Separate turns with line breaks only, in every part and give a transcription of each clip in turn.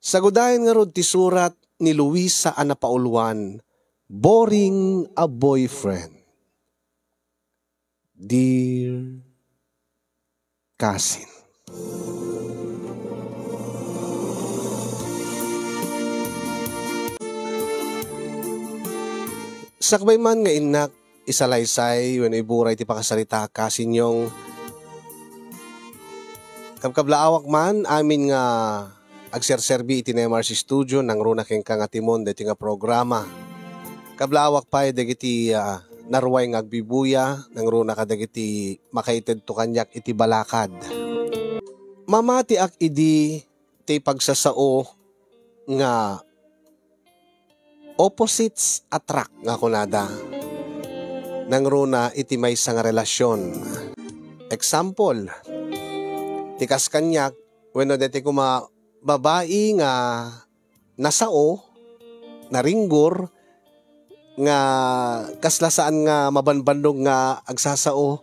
Sagudayan nga rod ti surat ni Luisa Anapauluan, Boring a Boyfriend. Dear Cousin. Sakbay man nga inak, isalaysay, when iburay ti pakasalita kasin yung kabkablaawak man, amin nga agserserbi iti MRC Studio nang runa keng kang atimon dati nga programa. Kablaawak pa dagiti narway nga agbibuya nang runa ka dagiti makaited to kanyak iti balakad. Mamati ak idi ti pagsasao nga opposites attract nga kunada. Nang runa iti may nga relasyon. Example, tikas kanyak, wenno deti kuma babae nga nasao, naringgor, nga kaslasaan nga mabanbandog nga agsasao,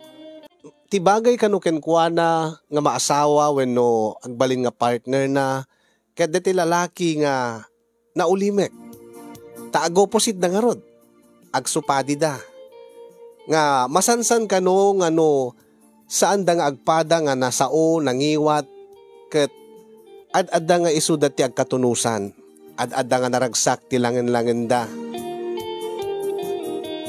tibagay kanu kenkwana nga maasawa wenno agbalin nga partner na, ket deti lalaki nga naulimek. Taag-opposite na nga rod. Agsupadi da. Nga masansan ka no, nga no, saan da nga agpada nga nasao, nangiwat, ket ad-adda nga isu dati agkatunusan. Ad-adda nga naragsak ti langin-langin da.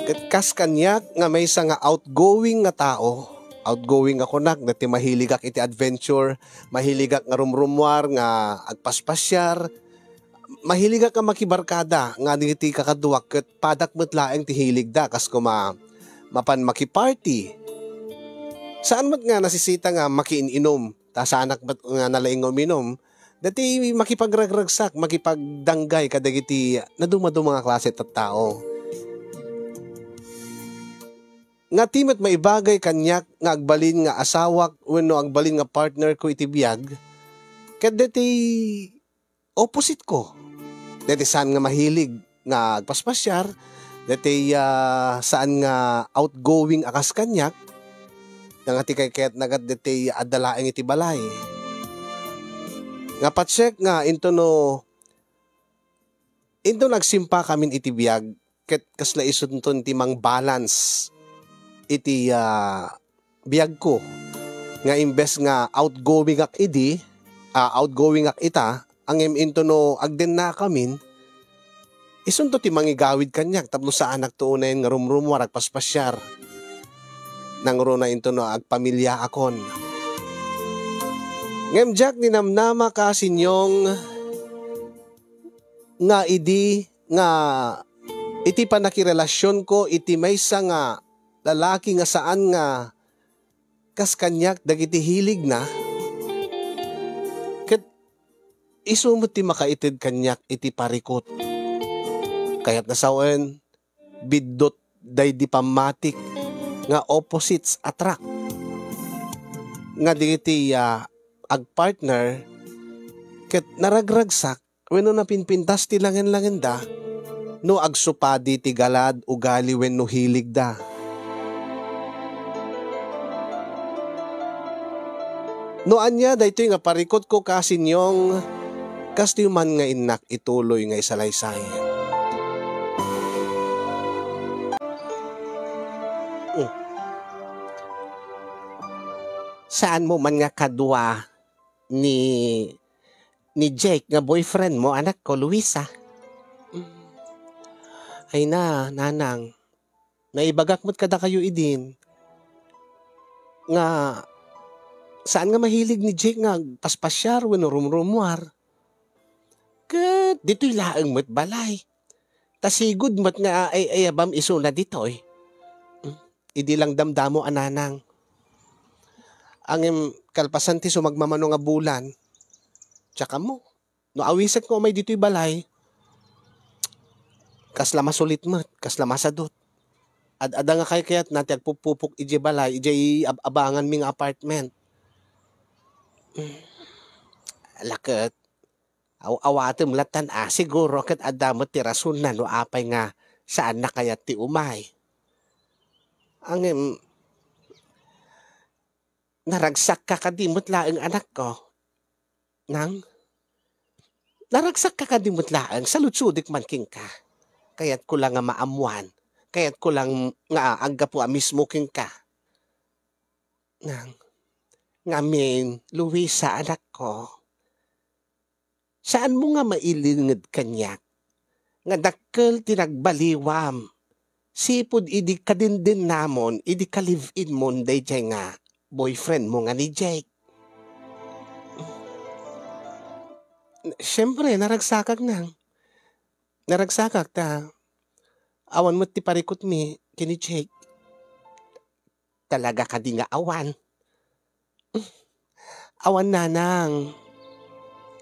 Ket kas kanyak nga may isa nga outgoing nga tao. Outgoing ako nak, dati mahilig ak iti adventure, mahilig ak nga rumrumwar, nga agpaspasyar, mahilig ka makibarkada nga diti kakaduwak ket padak met laeng ti hilig da kas kuma mapan makiparty. Saan met nga nasisita nga makiininom ta sa anak met nga nalaing uminom dati makipagragragsak makipagdanggay kadagiti nadumado mga klase tat tao. Nga timet maibagay kanyak nga agbalin nga asawak wenno agbalin nga partner ko iti biyag ket dati opposite ko. Dati saan nga mahilig nga agpaspasyar, dati saan nga outgoing akas kanyak, nga ti kayat nagat dati adalaeng iti balay. Nga patsek nga into nagsimpa kamin iti biyag, ket kasla isunton ti mang balance iti biyag ko. Nga imbes nga outgoing ak ita, ang into agden na kamin, isunto ti mangigawid kanyak tapno sa anak tuunayin nga rumrumwar agpaspasyar. Nang runa into agpamilya akon. Ngem jak ninamnama kasinyong nga idi nga iti panakirelasyon ko iti maysa nga lalaki nga saan nga kas kanyak dagiti hilig na. Isumot ti makaitid kanyak iti parikot. Kaya't nasawen, bidot day di pamatik nga opposites attract. Nga digiti agpartner, ket naragragsak, wenno napinpintas ti langin-langin da, no agsupadi ti galad ugali wenno hilig da. No anya daytoy nga parikot ko kasinyong kastiyo man nga inak ituloy nga isalaysay. Saan mo man nga kadwa ni Jake nga boyfriend mo anak ko, Luisa? Ay na, nanang, naibagak mo't kada kayo idin. Nga, saan nga mahilig ni Jake nga paspasyar wenno rumrumwar? Ket dito'y laeng met balay. Tasigod met nga ay abam isuna dito'y. Idi lang damdamo ananang. Ang kalpasan ti sumagmamano nga bulan. Tsaka mo, no awiset ko may dito'y balay. Kasla masulit met, kasla masadot. Ad-ada nga kayat nati agpupupok iji balay, iji abangan ming apartment. Laket. Awatem latan siguro ket adamot ti rason na no apay nga saan na kayat ti umay. Ang naragsak ka kadimot laeng anak ko. Nang naragsak ka kadimot laang sa lutsudik man king ka. Kaya't ko lang nga maamuan. Kaya't ko lang nga agga po mismo king ka. Nang, ngamin, Luisa, anak ko. Saan mo nga mailingid kanyak? Nga dakkel tinagbaliwam. Sipod idi ka din namon, idi ka live-in mo day jay nga boyfriend mo nga ni Jake. Siyempre, naragsakag nang. Naragsakag ta. Awan mo ti parikot mi, kini Jake. Talaga ka di nga awan. Awan nanang.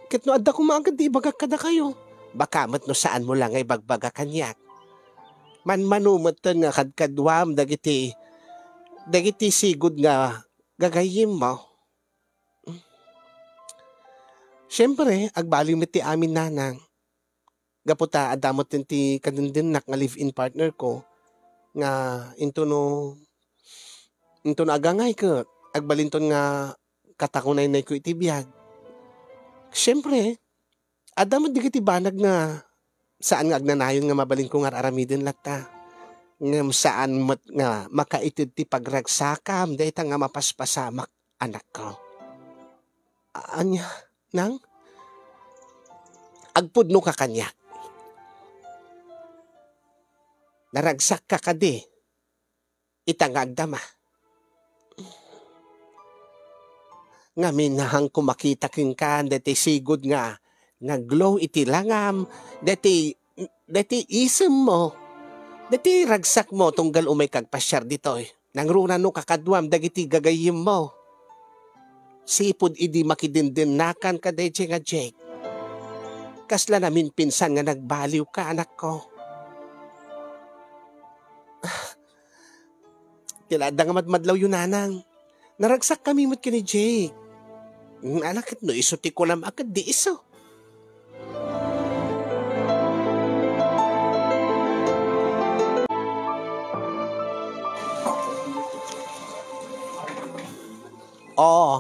Kit no adda kumagad di bagak kada kayo. Baka mat no saan mo lang ay bagbaga kanyak. Manumot nga kadkadwam dagiti sigud nga gagayim mo. Siyempre, agbaliw mi ti amin nanang. Gaputa adamot din ti kadindinak nga live-in partner ko nga into no agangay ko. Agbalinton nga katakunay na ko itibiyag. Siyempre, adamot di kiti banag nga saan nga agnanayon nga mabalin ko nga aramidin lata. Ngam saan nga makaitid ti pagragsakam dahil nga mapaspasamak anak ko. Anya, nang? Agpudno ka kanya. Naragsak ka kadi. Itang agdama. Ngamin nahang kumakita king kan dati sigod nga naglow iti langam dati isem mo dati ragsak mo tunggal umay kagpasyar ditoy nangruna no kakadwam dagiti gagayim mo sipod idi makidindinakan ka dayjay nga Jake kasla namin pinsan nga nagbaliw ka anak ko. Tilada nga madmadlaw yun nanang naragsak kami mo't kini Jake. Alakit no iso ti ko lam agad di iso. Oh,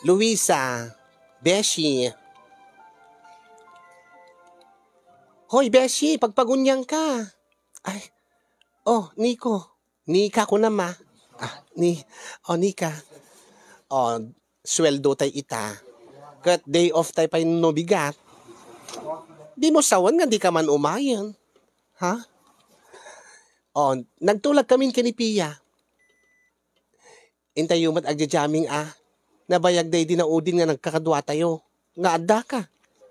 Luisa, Beshi. Hoy, Beshi, pagpagunyang ka. Ay, oh, Nico. Nika ko na ma. Nika. Oh, sweldo tay ita. Kat day off tay pa no bigat. Di mo sawan nga di ka man umayan. Ha? Oh, nagtulak kami kinipia. Intay yumat agja-jamming Nabayag day di na udin nga nagkakadwa tayo. Nga adda ka.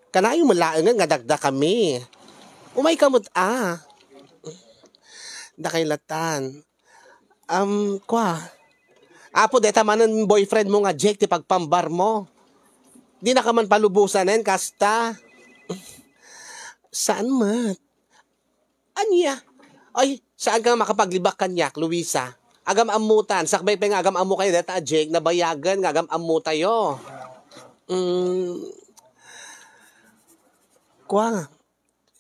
Kanayo malaang nga dagda kami. Umay kamot Dakailatan. Apo deta manan boyfriend mo nga Jake ti pagpambar mo. Di na ka man palubusan kasta. Saan mat? Anya? Ay, saan ka makapaglibak kanyak, Luisa? Agam amutan, sakbay pa nga agam amu kayo deta Jake, nabayagan nga agam amu tayo.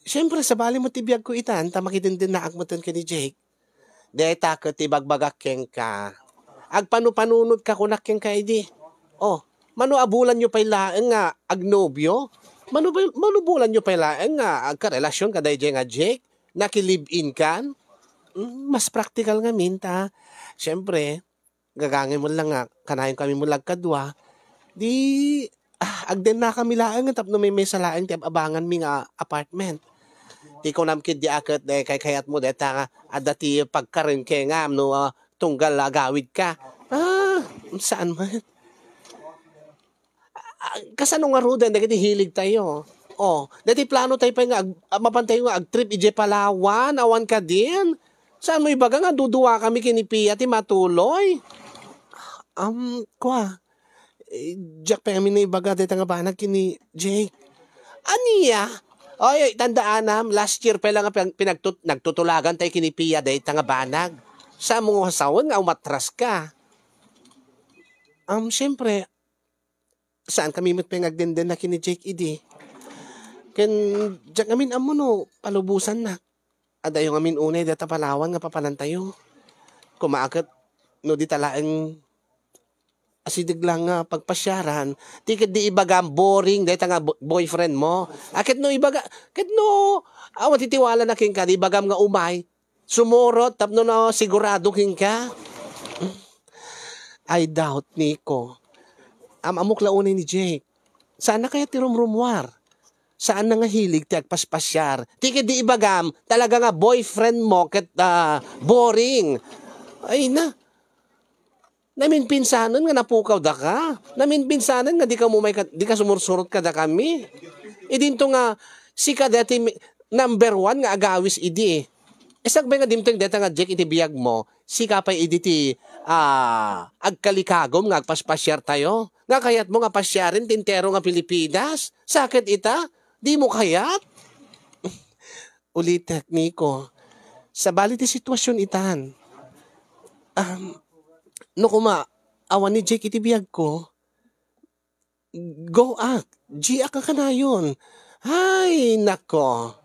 Siyempre sa bali mo tibiyag ko itan, tamakitin din na agmutan ka ni Jake. Deta ka tibagbagak keng ka. Agpanupanunod ka kunak keng ka idi. Oh, manuabulan nyo pa'y laeng nga agnobyo? Manubulan nyo pa'y laeng nga agkarelasyon ka day nga Jake? Nakilive-in kan? Mas practical nga minta. Siyempre, gagangin mo lang nga, kanayon kami mo lagkadwa. Di, agden na kami laeng nga tapno may salaeng ti abangan mi nga apartment. Di ko namkid di akat kay kayat mo deta nga adati pagkarin kay nga no tunggal agawid ka. Saan man? Kasano nga rudan, dagiti hilig tayo. Oh, dati plano tayo pa nga, mapantay nga, ag-trip ije Palawan, awan ka din. Saan mo ibaga nga, duduwa kami kinipia, ti matuloy. Jack pa kami na ibaga, dito nga banag kini Jake. Aniya? Oy, tandaan last year pa lang nagtutulagan tayo kinipia, dito nga banag. Sa mga hasawan nga, umatras ka. Siyempre, saan kami matpengagdenden na kini Jake idi? Ken, Jack amin amo no, palubusan na. Adayo amin unay data Palawan nga papanan tayo. Kumaakat, no di talaang Asidig lang nga pagpasyaran, tikit di ibaga boring, dahil nga boyfriend mo. Akit no ibaga, kit no, matitiwala na king ka, di ibagam nga umay, sumurot, tapno na sigurado king ka. I doubt, Nico. Amok launay ni Jake. Saan na kaya tirumrumwar? Saan na nga hilig ti agpaspasyar? Tikit di ibagam, talaga nga boyfriend mo, kit boring. Ay na, namin pinsanan nga napukaw da ka. Namin pinsanan nga di ka sumursurot ka da kami. Idinto nga si ka dati number 1 nga agawis idi. Esag ba nga dimteng deta nga Jack iti biyag mo, si ka pa idi ti agkalikagom nga agpaspasyar tayo. Nga kayat mo nga pasyarin tintero nga Pilipinas. Sakit ita? Di mo kayat? Ulit tekniko. Sa bali ti sitwasyon itan. No awan ni Jake iti biyag ko, go ak, G ka na yun. Ay, nako.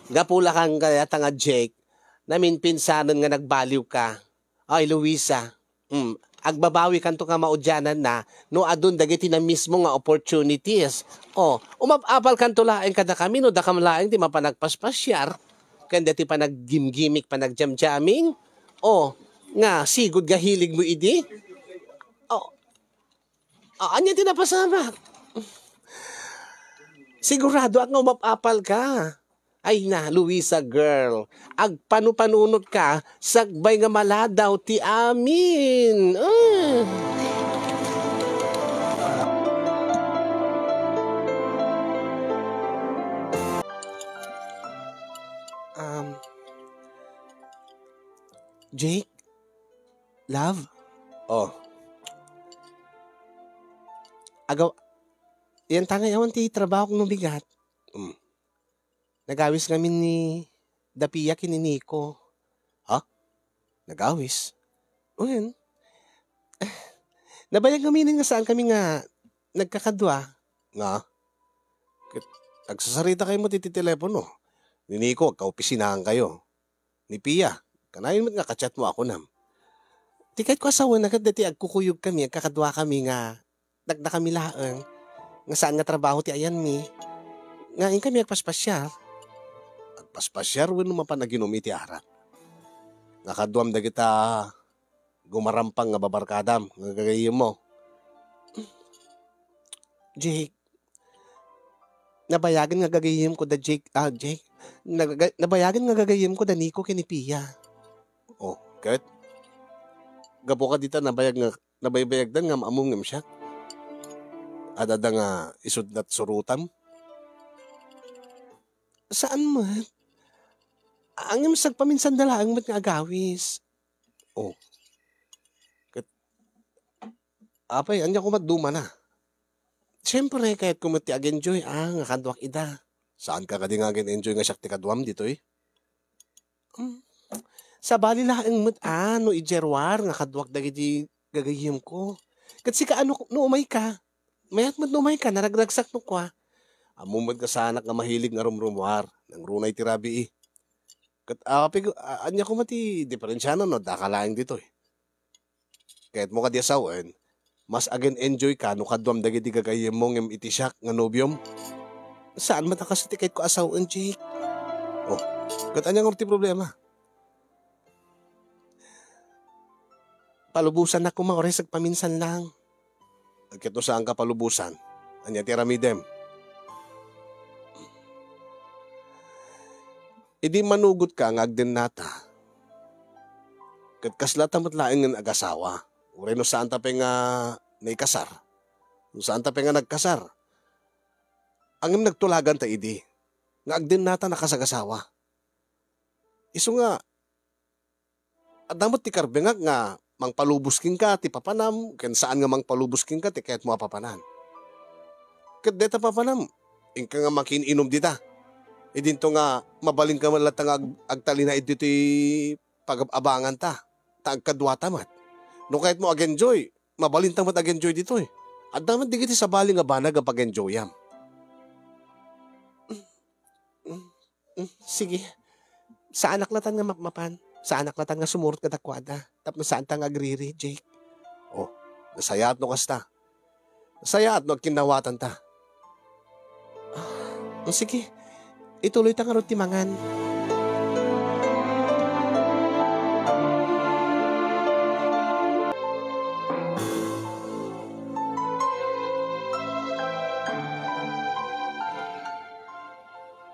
Gapula kang kaya nga Jake, namin pinsanan nga nagbaliw ka. Ay, Luisa, agbabawi kanto ka maudyanan na, no adun dagiti na mismo nga opportunities. Umapapal kanto laeng kada kami, no dakam laeng di mapanagpaspasyar, kanda ti panaggimgimik, panagjamjaming, nga, sigod ga hilig mo idi? Anya tinapasamak? Sigurado at nga umapapal ka. Ay na, Luisa girl, agpanupanunot ka, sagbay nga maladaw ti amin. Jake? Love? Agaw, yan tangay awan ti trabaho kong bigat. Nagawis kami ni Dapia kini Nico. Ha? Nagawis? Yan. Nabayag kami nga saan kami nga nagkakadwa. Nga? Nagsasarita kayo mo titi telepono. Ni Nico, kaopisinahan kayo. Ni Pia, kanayon mo nga kachat mo ako nam. Di kahit ko asawa na dati agkukuyog kami, agkakadwa kami nga, nagda kami laang, nga saan nga trabaho ti ayan mi. Ngayon kami agpaspasyar. Agpaspasyar, wano mapanaginom iti arak. Nakadwam da kita gumarampang nga babarkadam, nga gagayim mo. Jake, nabayagan nga gagayim ko da Jake, nabayagan nga gagayim ko da Nico kinipia. Kahit? Gapo ka dito nabaybayag dan nga maamungim siya. Adada nga isud nat surutam. Saan man? Ang imsag paminsan dalaang mat nga agawis. Apay, anya ko matduma na. Siyempre, kahit kumati ag-enjoy, nga kadwak ida. Saan ka nga enjoy nga siya ti kadwam dito eh? Sa bali laang mat, no ijerwar, nga kadwak dagiti gagayim ko. Kasi ka no umay ka. Mayat mat no umay ka, naragragsak no kwa. Amumad ka sa anak nga mahilig nga rumrumwar, nang runay ti rabi eh. Anya ko mati diferensyanan no, dakalaing dito eh. Kahit mo ka di asawan, mas again enjoy ka no kadwam dagiti gagayim mo ngem iti siyak nga nobyom. Saan matakas ti kahit ko asawan, Jake? Kat anya nga ti problema? Palubusan na kumaoresag paminsan lang. Agkito saan ka palubusan? Anya ti ramidem? Idi manugot ka ng agden nata. Kat kaslata matlaing ng agasawa. Ure no saan tape nga naikasar. No saan tape nga nagkasar. Ang nagtulagan ta idi. Nga agden nata nakasagasawa. Iso nga, adamot ti karbengak nga mangpalubusking ka, ti papanam, ken saan nga mangpalubusking ka, ti kahit mo papanan. Kat deta papanam, ingka nga makininom dita. Idinto nga, mabaling ka man latang agtalina iti ti pag-abangan ta, ta agkadwatamat. No kahit mo ag-enjoy, mabalin tamat ag-enjoy dito eh. At damat di kiti sa baling nga banag ang pag-enjoyam. Sige, sa anak latan nga mapan. Sa anak latan nga sumurot ka dakwada. Tapos saan tang agriri, Jake? Nasayaat no kasta. Nasayaat no kinawatan ta. Sige, ituloy ta nga ron timangan.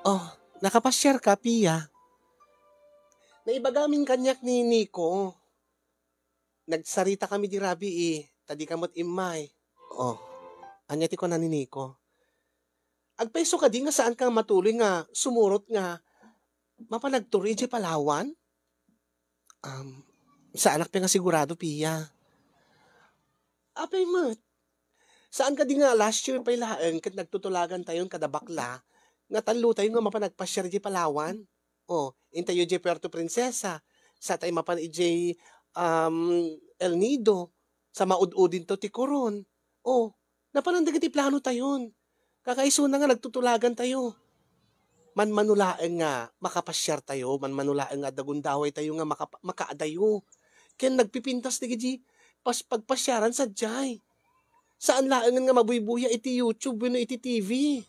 Oh, nakapasyar ka, Pia. Naibagaming kanyak ni Nico. Nagsarita kami di Rabi tadi kamot imay. Oh, anyati ko na ni Nico. Agpeso ka di nga saan ka matuloy nga sumurot nga mapanagturi di Palawan? Sa anak pa nga sigurado, Pia. Apay mo, saan ka di nga last year pa ilaang kat nagtutulagan tayo kada bakla nga talo tayo nga mapanagpasyar di Palawan? Oh, intayo di Puerto Princesa. Sa tayo mapan ijay El Nido. Sa maud-udin to ti Coron. Oh, napanandag iti plano tayon. Kakaiso na nga nagtutulagan tayo. Manmanulaeng nga makapasyar tayo. Manmanulaeng nga dagundaway tayo nga makaadayo. Kaya nagpipintas na giji pagpasyaran sa jay. Saan laangan nga mabuybuya iti YouTube no iti TV.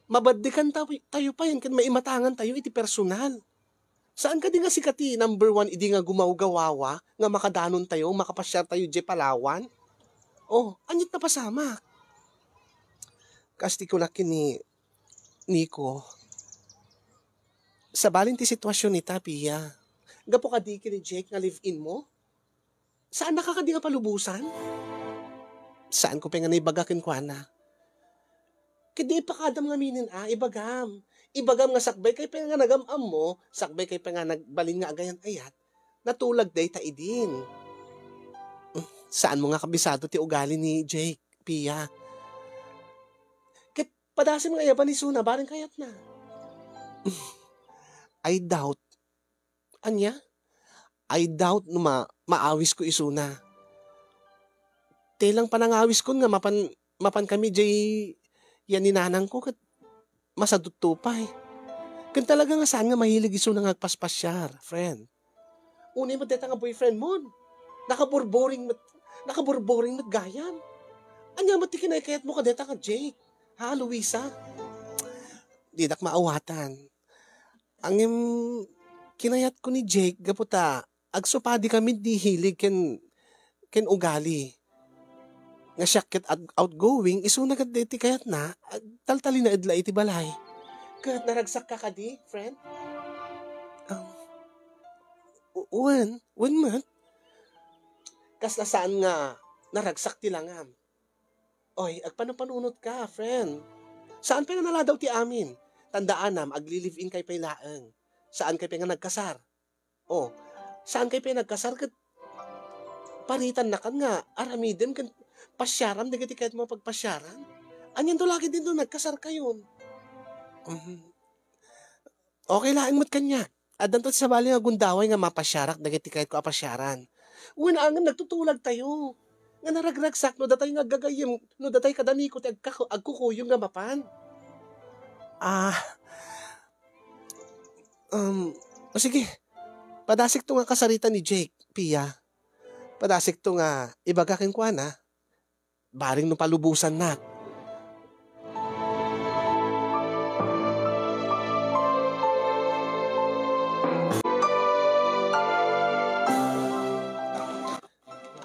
Mabaddikan tayo pa yan, kan maimatangan tayo iti personal. Saan ka di nga sikati, number 1, idi nga gumawgawawa, nga makadanon tayo, makapasyar tayo di Palawan? Oh, anyit na pasama. Kasti ko laki ni Nico. Sa balin ti sitwasyon ni Pia, gapo ka di ni Jake nga live-in mo? Saan nakakadi nga palubusan? Saan ko pa nga naibagakin ko na? Kadi ipakadam nga minin ibagam. Ibagam nga sakbay kay pa nga nagamam mo, sakbay kay pa nga nagbalin nga agayan ayat, natulag day ta idin. Saan mo nga kabisado ti ugali ni Jake, Pia? Kit padasin nga yaban ni Suna, baring kayat na. I doubt. Anya? I doubt no maawis ko isuna. Telang panangawis ko nga mapan kami jay yan ni nanang ko kat masadutupay. Kan talaga nga saan nga mahilig iso na ngagpaspasyar, friend. Unay mo deta nga boyfriend mo. Nakaburboring matgayan. Anya mo ti kinakayat mo ka deta ka Jake. Ha, Luisa? Di dak maawatan. Ang kinayat ko ni Jake, gaputa, agsupadi kami di hilig ken ugali. Nga syakit at outgoing, iso na kadeti kayat na, taltali na idla iti balay. Kahit naragsak ka di, friend? When man? Kas nasaan nga, naragsak ti langam. Oy, agpanupanunot ka, friend. Saan pa nga naladaw ti amin? Tandaan agli-live-in kay pailaang. Saan kay pa nga nagkasar? Oh, saan kay pa nagkasar? Paritan na kan nga, aramidem kan pasyaran, dagiti kahit mo pagpasyaran. Anyan to lagi din doon, nagkasar kayon. Okay lang mo't kanya. Adan to sa bali nga gundaway nga mapasyarak, dagiti kahit ko apasyaran. Uwanangan, nagtutulag tayo. Nga naragragsak, no datay nga gagayim, no datay kadaniko, agkukuyong nga mapan. Sige, padasik to nga kasarita ni Jake, Pia. Padasik to nga ibagakin ko na. Baring no palubusan na.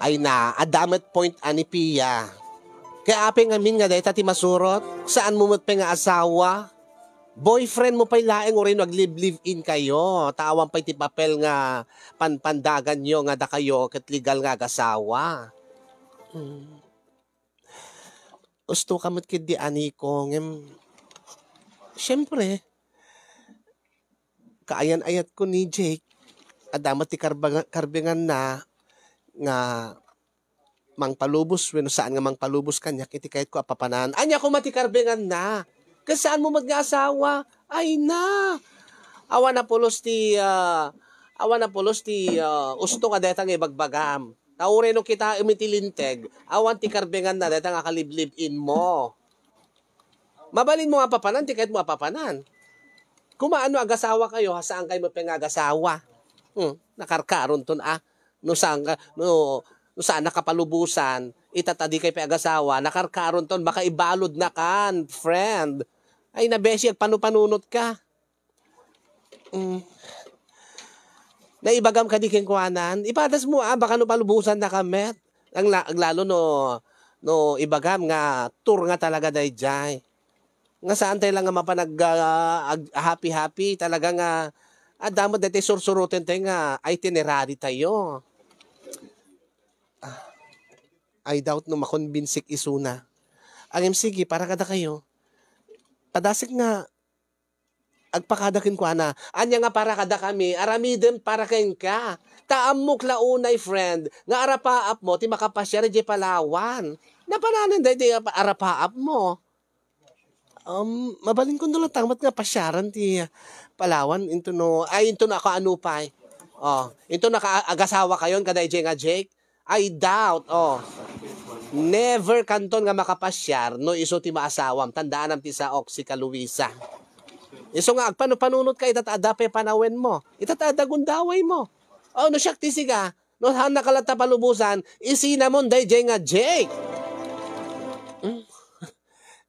Ay na, adamat point ani Pia. Kaya apeng amin nga dahil tati masurot, saan mo matpe nga asawa? Boyfriend mo pa'y laeng o rin nag-live-in kayo. Tawang pa'y ti papel nga panpandagan nyo nga da kayo kat legal nga agasawa. Gusto ka mo't kidi ani ko. Siyempre, kaayan-ayat ko ni Jake, adamat ti karbingan na nga mangpalubos, when saan nga mangpalubos kanya, iti kahit ko apapanan. Anya ko matikarbingan na. Kasi saan mo mag-asawa? Ay na. Awan na pulos ti usto ka detang ibagbagam. Taure no kita umitilinteg, awan ti karbingan na detang akaliblib-in mo. Mabalin mo nga papanan, ti kahit mo apapanan. Kung maano agasawa kayo, saan kayo mapengagasawa? Nakarkaron ton no saan ka, no
no saan nakapalubusan, itatadi kay peagasawa, nakarkaron ton, baka ibalod na kan, friend. Ay nabeshi, agpanupanunot ka. Naibagam ka di kengkuanan, ipadas mo baka no palubusan na kamet. Ang lalo no ibagam nga, tour nga talaga dayjay. Nga saan tayo lang nga mapanag happy-happy, talaga nga, damod dati sursurutin tayo nga, itinerary tayo. I doubt no makonbinsik isuna. Ang sige, para kada kayo. Padasik nga, agpakadakin ko na. Anya nga para kada kami, aramiden para kain ka. Taamok launay, friend. Nga arapaap mo, ti makapasyari di Palawan. Napananan dahi di arapaap mo. Mabalin ko lang tangmat nga pasyaran ti Palawan. Into no ako anupay. Into nakaagasawa kayon kada nga Jake. I doubt, never kanton nga makapasyar no iso ti maasawam. Tandaan am ti sa Oxy ka Luisa. Iso nga agpanupanunot ka itataadape panawen mo. Itatadagundaway mo. No siyak ti siga. No han nakalata palubusan, isinamon day nga Jake.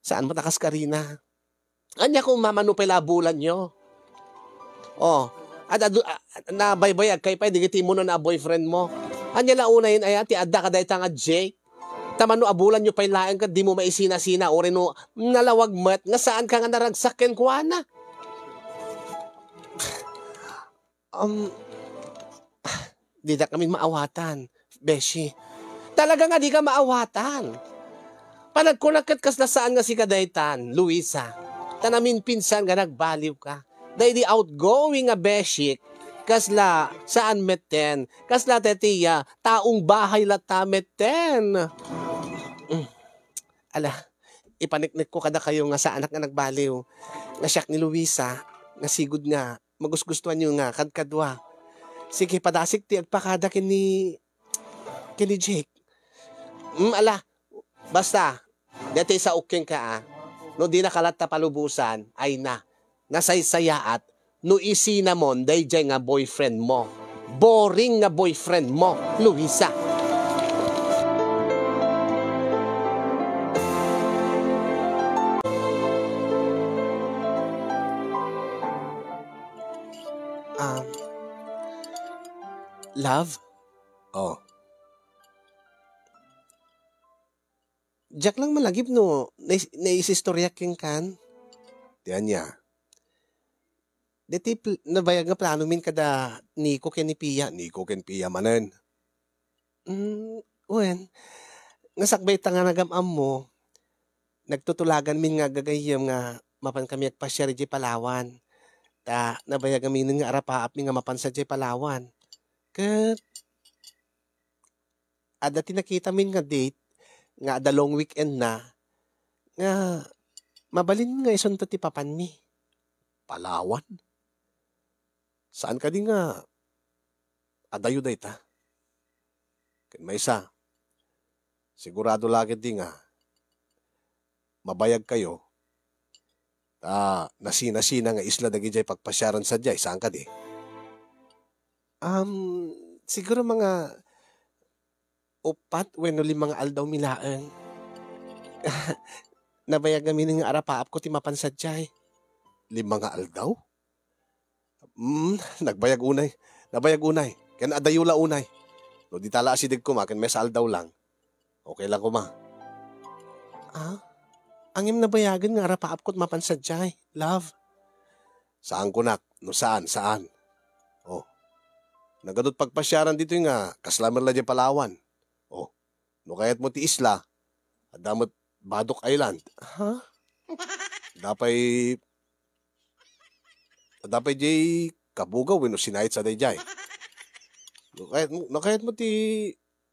Saan mo takas karina? Anya kung mamanupay labulan nyo. At nabaybayag kay pa, digiti mo na boyfriend mo. Anya launa yun ay ti adda ka dahi nga Jake. Tamano abulan nyo pa yung laeng ka, di mo maisina-sina, o rin no, nalawag mat, nga saan ka nga naragsakin kuha na? Di na kami maawatan, Beshi. Talaga nga di ka maawatan. Panagkunakat kas na saan nga si Kadaytan, Luisa. Tanamin pinsan nga nagbaliw ka. Dahil di outgoing nga Beshi, kasla saan meten, kasla tetiya, taong bahay lata meten. Ala, ipaniknik ko kada kayo nga sa anak nga nagbaliw. Nga siyak ni Luisa, nga sigud nga, magusgustuhan nyo nga, kadkadwa. Sige, padasik ti agpakada kini Jake. Ala, basta, dati sa uking ka no di nakalata palubusan, ay nasaysayaat, no isinamon, dayjay nga boyfriend mo. Boring nga boyfriend mo, Luisa. Love? Jack lang malagip no, naisistorya king kan.
Tiyan niya.
Deti nabayag nga plano min kada Nico ken ni Pia.
Niko ken Pia manen.
Nga sakbay ta nga nagamam mo, nagtutulagan min nga gagayam nga mapan kami agpasyari di Palawan. Ta nabayag amin nga arapaap mi nga mapansa di Palawan. Ket dati nakita min nga date nga the long weekend na nga mabalin nga ison to ti papan mi.
Palawan? Saan ka di nga adayo day ta? Ken may isa, sigurado lagi di nga mabayag kayo nasina-sina nga isla dagijay pagpasyaran sa jay. Saan ka di?
Siguro mga 4 wenno 5 aldaw milaeng. Nabayag amin nga arapaap ko ti mapansad jay.
5 aldaw? Nagbayag unay. Nabayag unay. Ken adayula unay. No di tala asidig ko ken may aldaw lang. Okay lang ko ma.
Angim nabayagan nga arapaap ko't mapansad jay. Love.
Saan ko nak? No saan? Nagadot pagpasyaran dito nga kaslamer la di Palawan. No kayat mo ti isla, adamot Badok Island. Dapay jay kabugaw no sinayit sa dayjay. No kahit mo ti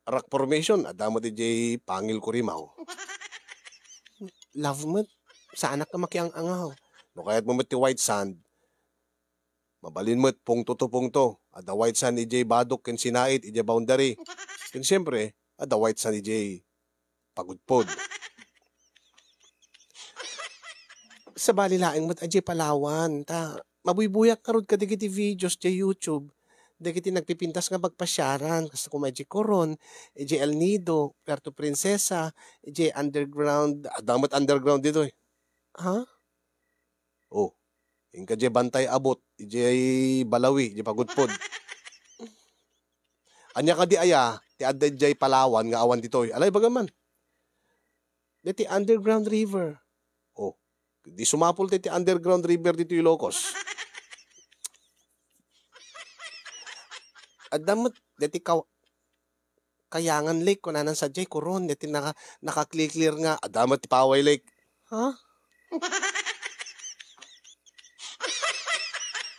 rock formation, adamo ti jay pangil kurimaw.
Love mo, sa anak ka makiang-angaw.
No kahit mo ti white sand, mabalin mo pungto to pungto. Ada white sand ijay badok ken sinait ijay boundary. Ken siyempre, ada white sand ijay pagudpod.
Sa balilaeng mat ajay Palawan, ta mabuybuyak karod ka digiti videos jay YouTube. Dagiti nagpipintas nga bagpasyaran, kasta ko medyo Coron, ije El Nido, Puerto Princesa, ije underground, damot underground dito eh. Ha? Oh, yung ka bantay abot, ije balawi, ije pagudpod. Anya ka di aya, ti adda jay Palawan nga awan dito. Alay bagaman. Diti underground river. Oh, di sumapol ti underground river dito Ilocos. Adamot diti Kayangan Lake kunanan sa jay Coron diti naka-clear nga adamot ti Paway Lake. Ha?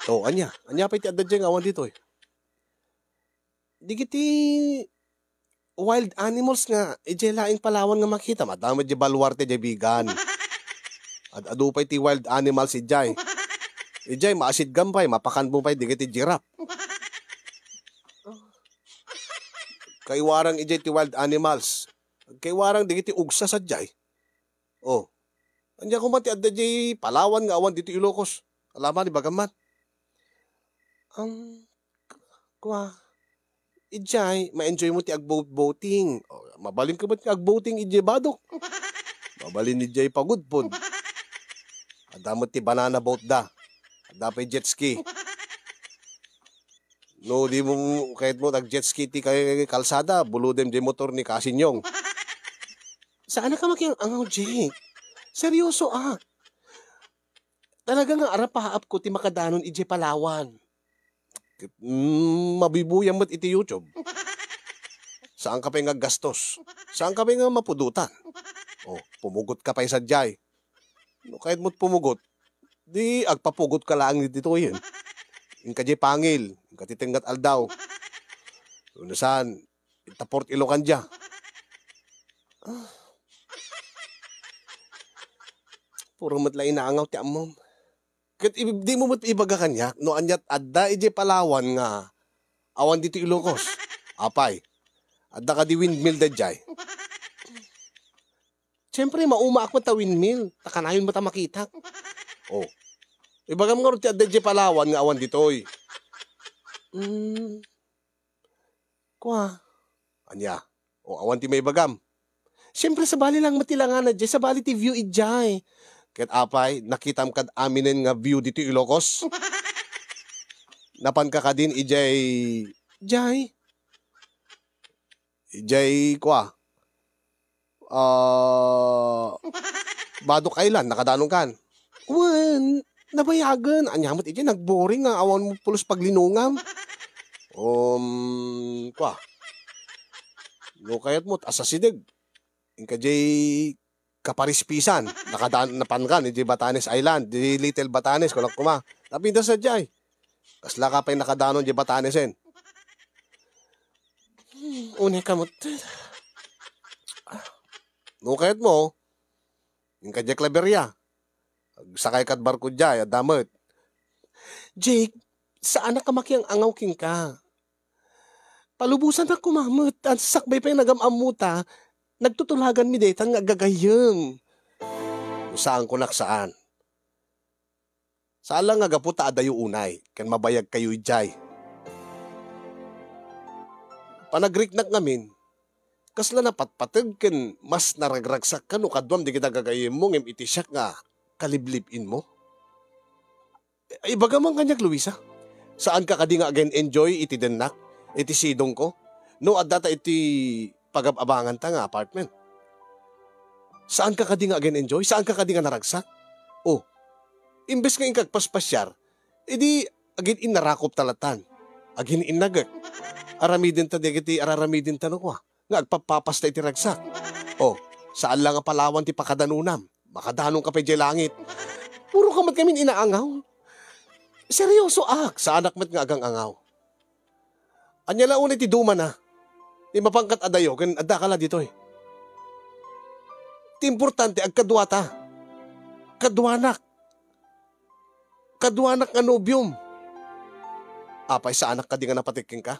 Oh, anya pa ti adda jay nga awan dito eh. Digiti wild animals nga, ije laing Palawan nga makita, madami di baluarte di bigan. At adupay ti wild animals ijay. Ijay, maasid gampay, mapakan mo pa'y digiti giraffe. Kaiwarang ijay ti wild animals. Kaiwarang digiti ugsa sa jay. Oh, anya ko mati adda di Palawan nga awan dito Ilocos. Alaman ni bagaman. Kwa, ijay, ma-enjoy mo ti ag-boating. O, mabalin ka ba't ti ag-boating ijay badok? Mabalin ni ijay pagudpod. Adamot ti banana boat da. Adapay jet ski. No, di mo, kahit mo nag-jet ski ti kay kalsada, buludem di motor ni Kasinyong. Saan ka makiang angaw, Jake? Seryoso Talaga nga arapahaap ko ti makadanon ijay Palawan. Mabibuyan mo't iti YouTube. Saan ka pa nga gastos? Saan ka pa nga mapudutan? Oh, pumugot ka pa sa jay. No, kahit mo't pumugot, di agpapugot ka lang dito yun. Yung kajay pangil, yung katitinggat aldaw. Yung saan, itaport Ilocan dya. Puro matla inaangaw ti amom. Kat di mo mo't ibaga kanya, no anyat adda ije Palawan nga, awan dito Ilocos. Apay, adda ka di windmill da jay. Siyempre, mauma ako ta windmill, takanayon mo ta makita. Oh, ibagam nga rin ti adda ije Palawan nga awan dito oy. Kwa, anya, o awan ti may bagam. Siyempre, sa bali lang matilangan na jay, sa bali ti view ijay. Ket apay, nakitam kad aminen nga view dito Ilocos. Napan ka din ijay, kwa. Badok Island, nakadanong kan. Wan, nabayagan. Anyamot ijay, nagboring nga, awan mo pulos paglinungam. Kwa. No kayat mo't asasidig. Inka jay kaparispisan, napankan, di Batanes Island, di Little Batanes, kulak kuma. Napinda sa jay. Kasla ka pa'y nakadanon di Batanesen. Unay kamot. No kahit mo, yung kajay Claveria, sakay kat barko jay, adamot. Jake, saan na kamakiang angaw king ka? Palubusan na kumamot, at sakbay pa yung nagamamuta, nagtutulagan mi detan nga gagayem. Saan ko naksaan? Saan lang nga gaputa adayo unay, kan mabayag kayo ijay. Panagriknak ngamin, kasla na patpatag kan mas naragragsak ka no kadwam di kita gagayem mo ngem itisyak nga kaliblipin mo. Ibaga man kanyak Luisa, saan ka kadi nga again enjoy iti denak, iti sidong ko? No adata iti pag-abangan ta nga apartment. Saan ka kadi nga again enjoy? Saan ka kadi nga naragsak? Oh, imbes nga inkagpaspasyar, edi agin inarakop talatan. Agin inagak. Aramidin ta digiti araramidin ta no kwa. Nga agpapapasta iti ragsak. Oh, saan lang nga Palawan ti pakadanunam? Makadanong ka pa di langit. Puro kamat kami inaangaw. Seryoso sa anak mat nga agang angaw. Anya la unay ti duma na. Di mapangkat adayo, kan adda ka la dito eh. Ti importante, agkadwata. Kadwanak. Kadwanak nga nobyum. Apay sa anak ka di nga napatiking ka?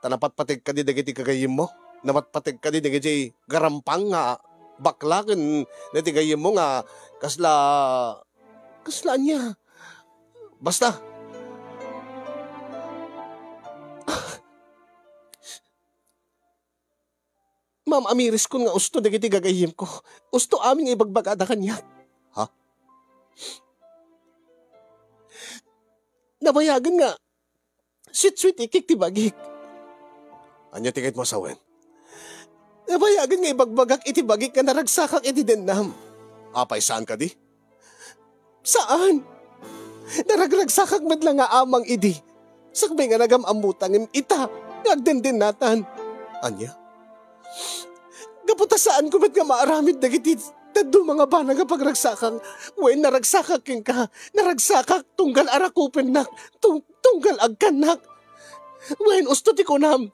Tanapatpatig ka di dagiti kagayim mo? Napatpatig ka di dagiti garampang nga baklakin na tigayim mo nga kasla niya. Basta. Ma'am Amiris kun nga usto dagiti gagayim ko. Usto amin nga ibagbagada kanya.
Ha?
Nabayagan nga. Sweet ikik ti bagik.
Anya tikit mo sawen?
Nabayagan nga ibagbagak iti bagik nga naragsakak iti dennam.
Apay saan ka di?
Saan? Naragragsakak madlang nga amang idi. Sakbay nga nagamamutang ita. Nagdenden natan.
Anya?
Kaputa saan ko ba't nga maaramid dagiti taddo mga bana nga pagragsakang. Wen naragsakak king ka. Naragsakak tunggal arakupen nak. Tunggal agkanak. Wen usto ti kunam.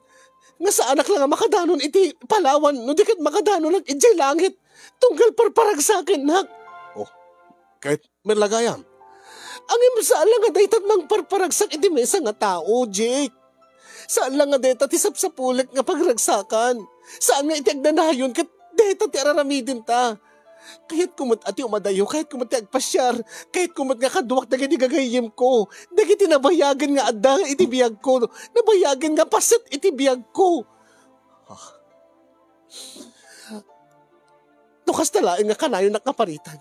Nga sa anak lang nga makadanon iti Palawan. No di kat makadanon lang iti langit. Tunggal parparagsakin nak.
Kahit may lagayam.
Ang imsaan lang nga daytat mang parparagsak iti mesa nga tao, Jake. Saan lang nga daytat isap sa pulik nga pagragsakan. Saan nga iti agdanayon kat daytat ti araramidin ta. Kahit kumot ati umadayo, kahit kumot ti agpasyar, kahit kumot nga kaduwak dagiti gagayim ko, dagiti nabayagan nga adda iti biyag ko, nabayagan nga paset iti biyag ko. Nukas talaing nga kanayon nakaparitan.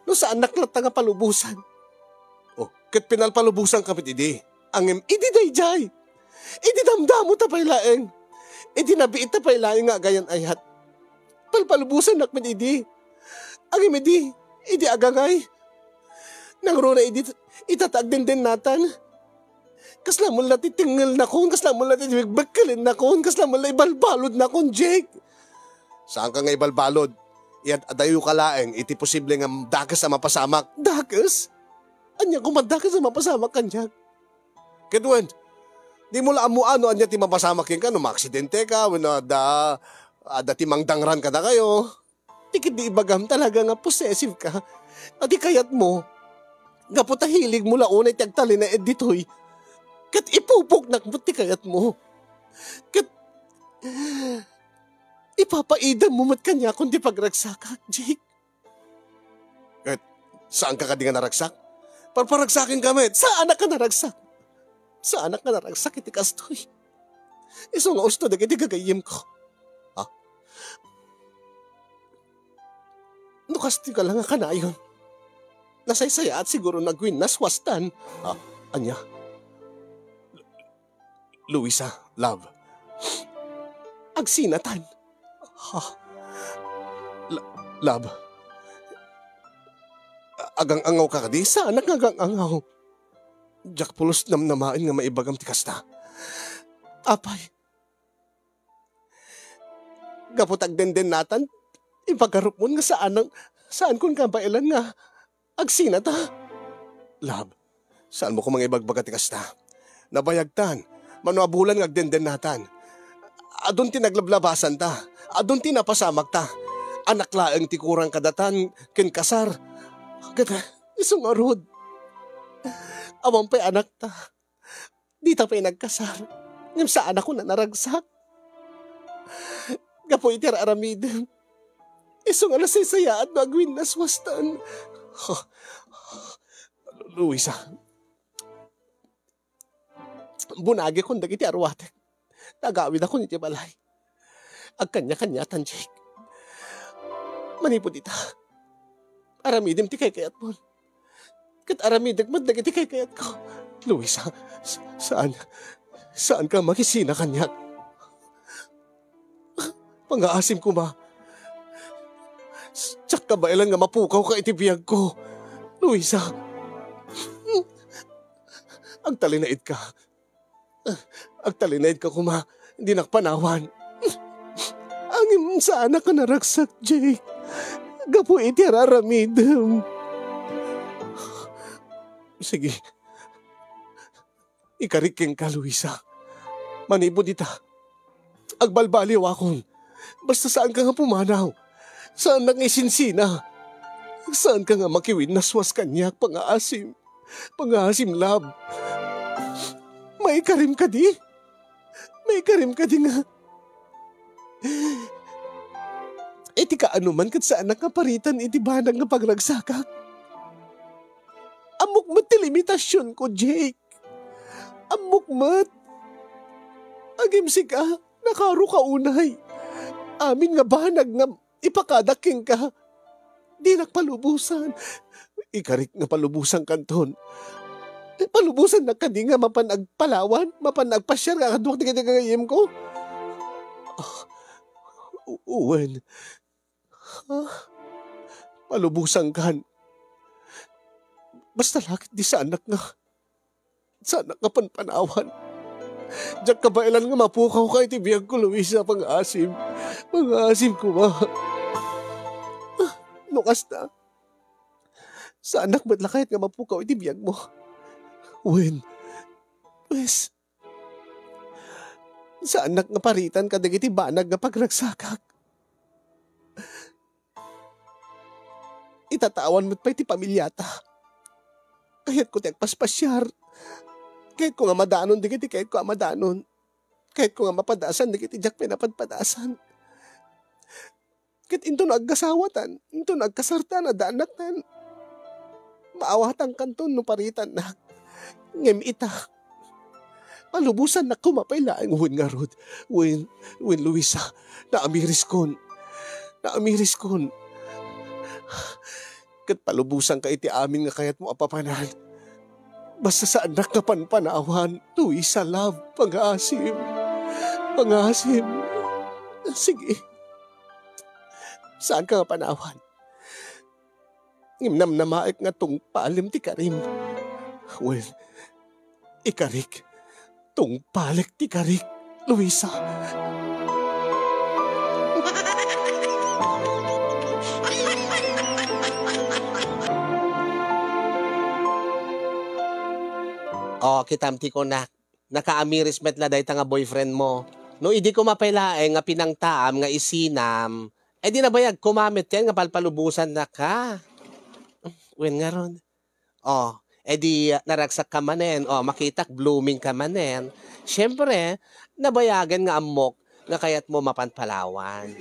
No saan naklata nga palubusan.
Kat pinalpalubusan kapit idi.
Angem, idi dayjay. Idi damdamo tapay laeng. Idi nabiit tapay laeng nga gayan ayat. Palpalubusan nakman idi. Angem idi agangay. Nangruna idi itatag din natan. Kasla mo lati tinggal na kon, kasla mo lati bigbagkalin na kon, kasla mo lati ibalbalod na kon, Jake.
Saan ka nga ibalbalod? Iyan adayo ka laeng, iti posible nga dakas sa mapasamak.
Dakas? Anya kumadakas sa mapasamak kanya.
Kedwen, di mo lang ano anya ti mapasamak yung ka, no maaksidente ka, wala da ti mangdangran ka na kayo.
Tikit di ibagam talaga nga possessive ka. At kayat mo, gaputa hilig mo launay tagtali na editoy. Kat ipupok nakmut ti kayat mo. Kat ipapaidam mo mat kanya kundi pagragsakak, Jake.
Kat saan ka di nga naragsak? Parparagsakin kami.
Saan ka naragsak? Saan ka naragsak iti kastoy? Iso nga usto iti gagayim ko.
Ha?
Nukasti ka lang nga kanayon. Nasaysaya at siguro nagwin naswastan.
Ha? Anya? Luisa, love.
Agsinatan.
Ha? Love. Agang-angaw ka di?
Saan agang-angaw?
Jack pulos namnamain nga maibagam ti kasta.
Apay. Gaputag den natan, ipagarup mo nga saan kun kabailan nga agsinata.
Love, saan mo ko mga ibagbaga ti kasta? Nabayagtan, manuabulan nga agdenden natan. Adun ti naglablabasan ta, adun ti napasamag ta. Anak laeng ti kurang kadatan, ken kasar.
Gata, isong arod. Awang pa'y anak ta. Di ta pa'y nagkasar. Ngam saan ako na naragsak. Gapo iti aramid. Isong alasaysayaat no agwin naswastan.
Luisa.
Bunagi kong dagiti arwatek. Nagawid ako niti balay. Agkanya-kanya tan, Jake. Manipod ita. Aramidim ti kay kayat mo. Kat aramidag madagiti kay kayat ko.
Luisa, saan ka makisina kanyak? Pangaasim ko ma. Tsak ka ba ilan nga mapukaw ka itibiyag ko? Luisa, agtalinait ka. Agtalinait ka kuma. Hindi nakpanawan.
Angin sana ka naragsak, Jake. Gapo iti araramidem.
Sige. Ikariking ka, Luisa. Manibod ita. Agbalbaliw akon. Basta saan ka nga pumanaw? Saan nang isinsina? Saan ka nga makiwin naswas kanyak pangaasim? Pangaasim, love. May karim ka di? May karim ka di nga. Iti ka anuman kat saan nakaparitan iti banang nga pagragsakak. Amukmat ti limitasyon ko, Jake. Amukmat. Agimsi ka, nakaro ka unay.
Amin nga banag nga ipakadaking ka. Di nagpalubusan. Ikarik nga palubusan kanton. Palubusan na kadi nga mapanagpalawan, mapanagpasyar nga kaduwag di kagayim ko. Uwen. Palubusan kan. Basta lakit di sa anak nga. Sa anak nga panpanawan. Diyak kabailan nga mapukaw ka iti biyag ko, Luisa, pang-asim. Pang-asim ko ba? Nukas na. Sa anak ba't lakayat nga mapukaw iti biyag mo? Wen, wes, sa anak nga paritan ka dagiti banag nga pagragsakak. Itatawan mo't pa iti pamilyata. Kahit ko ti agpaspasyar. Kahit ko nga madanon, di kiti kahit ko nga madanon. Kahit ko nga mapadasan, di kiti jak pinapadpadasan. Kahit into na agkasawatan, into na agkasartan, adaanatan. Maawatan kanton no paritan na. Ngem ita. Palubusan na kumapaylaan. Uwin nga rod. Uwin, Luisa. Naamiris kon. Kat palubusan ka iti amin nga kayat mo apapanan. Basta sa anak ka panpanawan. Luisa, love. Pang-asim. Sige. Saan ka nga panawan? Ngimnam na maik nga tong palim ti Karim. Well, ikarik. Tong palik ti Karik, Luisa. Kitamti ko na. Nakaamiris met la day nga boyfriend mo. No, idi ko mapailaeng nga pinangtaam nga isinam. Di nabayag kumamit yan nga palpalubusan na ka. Wen nga ron. Di naragsak ka manen. Makitak blooming ka manen. Siyempre, nabayagan nga amok nga kayat mo mapanpalawan.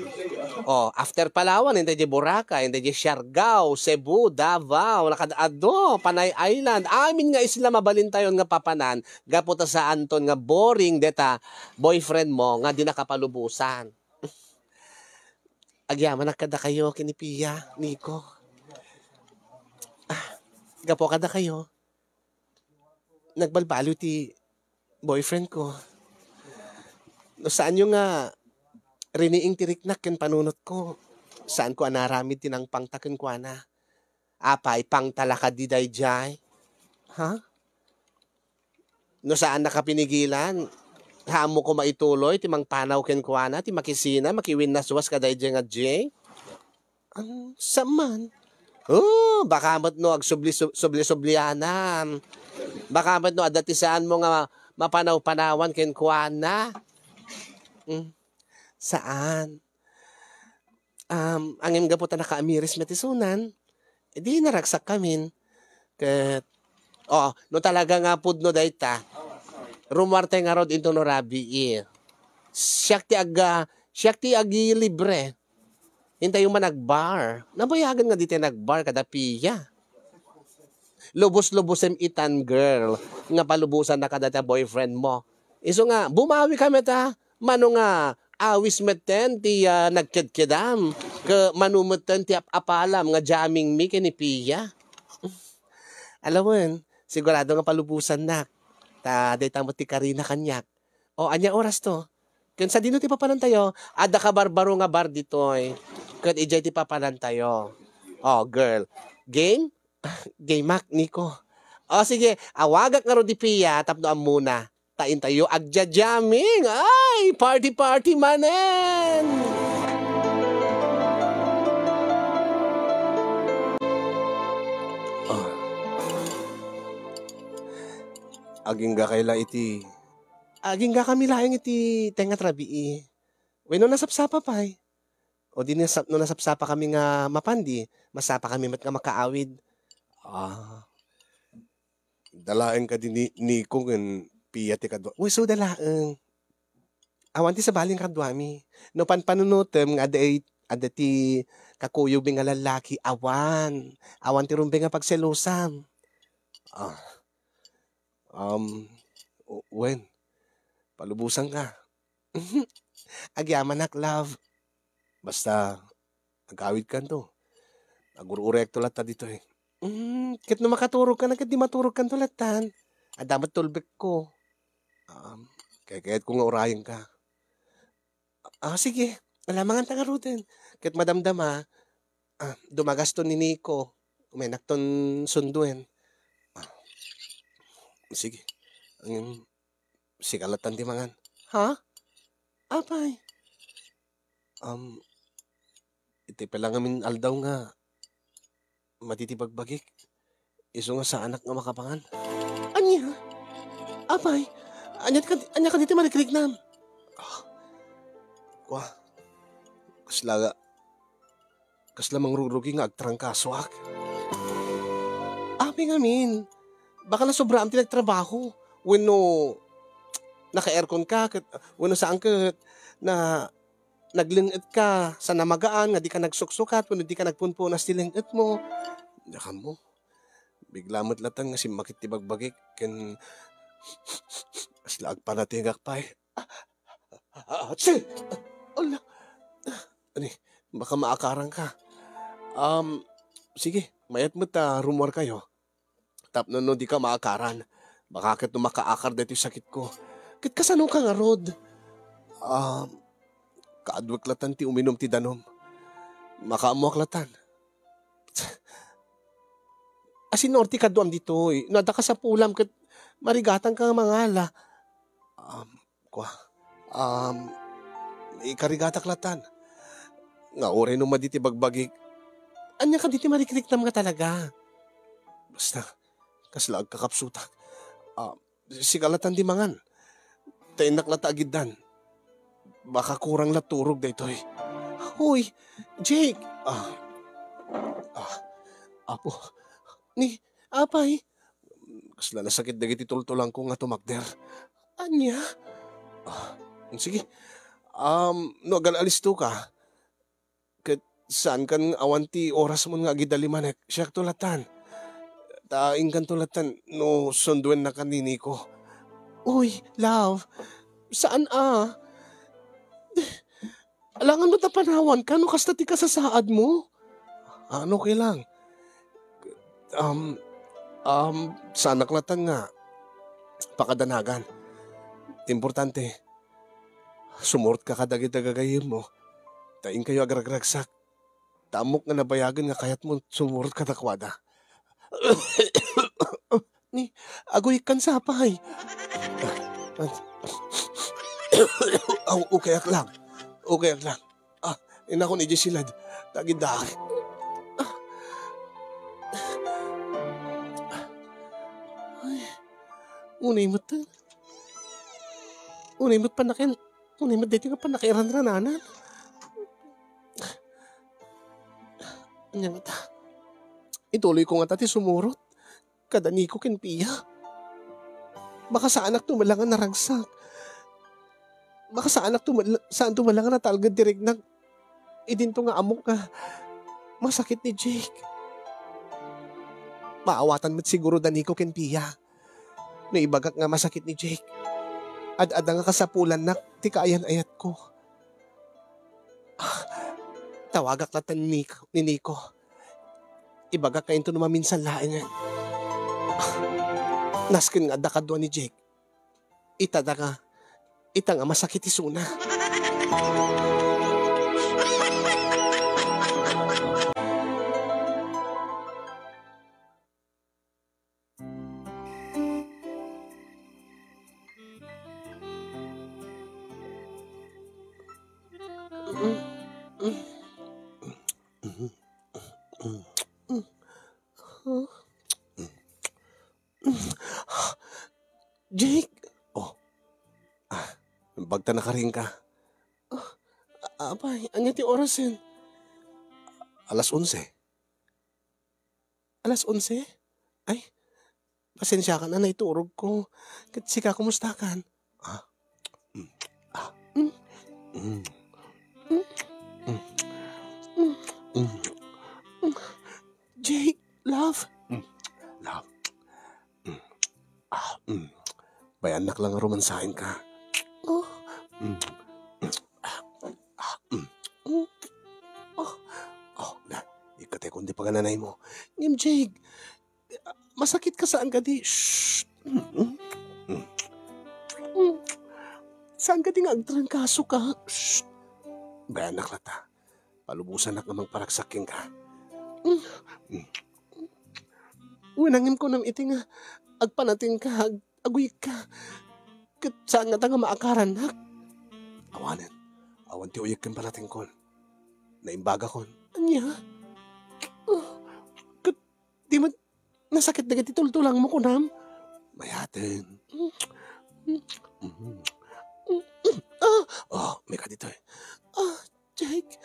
After Palawan, hindi di Boracay, hindi di Siargao, Cebu, Davao, nakadaado, Panay Island. Amin nga isla mabalintayon nga papanan, gaputa sa Anton nga boring deta boyfriend mo nga di nakapalubusan. Agyaman na kada kayo, kinipiya, Nico. Gapo kada kayo. Nagbalbalo ti boyfriend ko. No, saan yung nga riniing tiriknak ken panunot ko? Saan ko anaramid tinang pangtaken ko na? Apay, pangtalakad di dayjay? Ha? No, saan nakapinigilan? Hamo ko maituloy, timang panaw ken ko na, ti makisina, makiwin na suwas ka dayjay nga jay? Saman? Baka mat no, agsubli-sublianan. Baka mat no, adatisaan mo nga mapanaw-panawan ken ko na. Saan? Ang imgaputa na kaamiris matisunan, di naragsak kamin. Kat, no talaga nga pudno dayta, rumarte nga rod into no rabi siyak ti agi libre. Hintay yung managbar. Nabayagan nga dito nagbar kada piya. Lubos-lubosem itan girl. Nga palubusan na kada boyfriend mo. Iso nga, bumawi kami ta. Mano nga, awis meten ti nagkidkidam. Manumeten ti apalam nga jamming mi kinipiya. Alam mo yun, sigurado nga palubusan na. Dayta mo ti Karina kanyak. Anya oras to? Kung sa dino ti papanan tayo, ada ka barbaro nga bar ditoy. Kung ijay ti papanan tayo. Girl. Game? Game mak, Nico. Sige, awagak nga ro di piya, tapnoan muna. Tain tayo agja-jamming. Ay, party-party manen!
Aging ga kaila iti.
Aging ga kami laing iti tenga trabii. Weno nasapsapa pa O di no nasapsapa kami nga mapandi, masapa kami mat nga makaawid.
Dalaeng ka din ni kung piya ti kadwa.
Uy, so dalaeng. Awan ti sa baling kadwami. No panpanunutem nga ada ti kakuyubing nga lalaki. Awan ti rumbeng nga pagselusam.
Wen, palubusan ka.
Agyaman nak, love.
Basta, nagkawid ka to. Agururek to lata dito eh.
Kit na makaturog ka na, kit di maturog ka tulatan. Dapat tulbek ko.
Kaya kahit kung urayan ka.
Sige. Alamangan tanga rutin. Kit madamdama, dumagas to ni Nico. Umenak ton sunduen.
Sige. Sikalatan di mangan.
Ha? Apay?
Iti pa lang amin aldaw nga. Matitibagbagik. Iso nga sa anak nga makapangan.
Anya? Apay? Anya ka dito mariklik nam?
Kwa. Kasla mangrurugi nga agtrangkaswak.
Apay ngamin. Baka na sobra ang tinagtrabaho. Wano, naka-aircon ka, wano saan ka, na naglinit ka sa namagaan, nga di ka nagsuksukat, wano di ka nagpunpunas tilingit mo.
Daka mo. Bigla mo't latan nga si makit tibagbagik. Ken, kasla agpanatigak pa eh.
Atsi! Ala!
Baka maakarang ka. Sige, mayat mo ta rumor kayo. Tapno no di ka maakaran. Baka kat makaakar dito yung sakit ko.
Kit kasanong ka nga, Rod?
Kaadwak latan ti uminom ti danom. Makaamuak latan.
Asinorti ka doon dito eh. Nada ka sa pulam kat marigatan ka mga ala.
Ikarigatak latan. Nga oray nung maditi bagbagik.
Anya ka diti marikrik na mga talaga.
Basta, kaslag kakapsutak. Sikalatan di mangan. Tainak lata agidan. Baka kurang laturog da ito eh.
Hoy, Jake.
Apo,
Apay?
kasla na sakit dagiti tultulang ko nga tumakder.
Anya?
Sige. No, alis to ka. Saan kan awanti oras mo nga agidalimanek, siya tulatan. Taing kan tulatan, no sunduen na kanini ko.
Uy, love, saan Alangan mo tapanawan ka, no kasta ti ka sa saad mo?
Ano kailang? Sanak latan nga, pakadanagan. Importante, sumort ka kadagitagagayin mo. Taing kayo agragragsak. Tamok nga nabayagan nga kayat mo sumurot ka takwada.
Agoy kan sapay.
Okay lang. Ina ko ni Jesilad. Tagidak.
Unay mo't panakin. Unay mo't dito nga panakiran-rananan. Anyang ta. Ituloy ko nga tati sumurot. Kadani ko kinpiya. Baka sa anak tumalangan naragsak. Baka sa anak saan tumalangan na talgad direk nag idinto nga amok ka. Masakit ni Jake. Maawatan mo't siguro dani ko kinpiya. Naibagak nga masakit ni Jake. Ad-ada nga kasapulan na ti kaayan-ayat ko. Tawagak latan ni Nico. Ibagak ka into naman minsan laing nga. Naskin nga dakadwa ni Jake. Ita nga masakit isuna. Jake!
Bagta na ka rin ka.
Apay, anya ti oras yan?
Alas 11.
Alas 11? Ay, pasensya ka na naiturog ko. Kasi ka, kumusta kan? Jake, love.
Love. Bayanak lang romansahin ka.
Oh.
ka nanay mo.
Ngem Jake, masakit ka saan ka di? Shh. Saan ka di nga agtrangkaso ka? Shh.
Bayanak lata. Palubusan na kamang paragsaking ka.
Winangin ko nam iti nga, agpanating ka, aguy ka. Kat saan nga ta nga maakaran, ha?
Awanan. Awan ti uyag kang panating kon. Naimbaga kon.
Anya? Kat di man, nasakit na tultulang mo ko nam?
Mayatin. May ka dito eh.
Jake.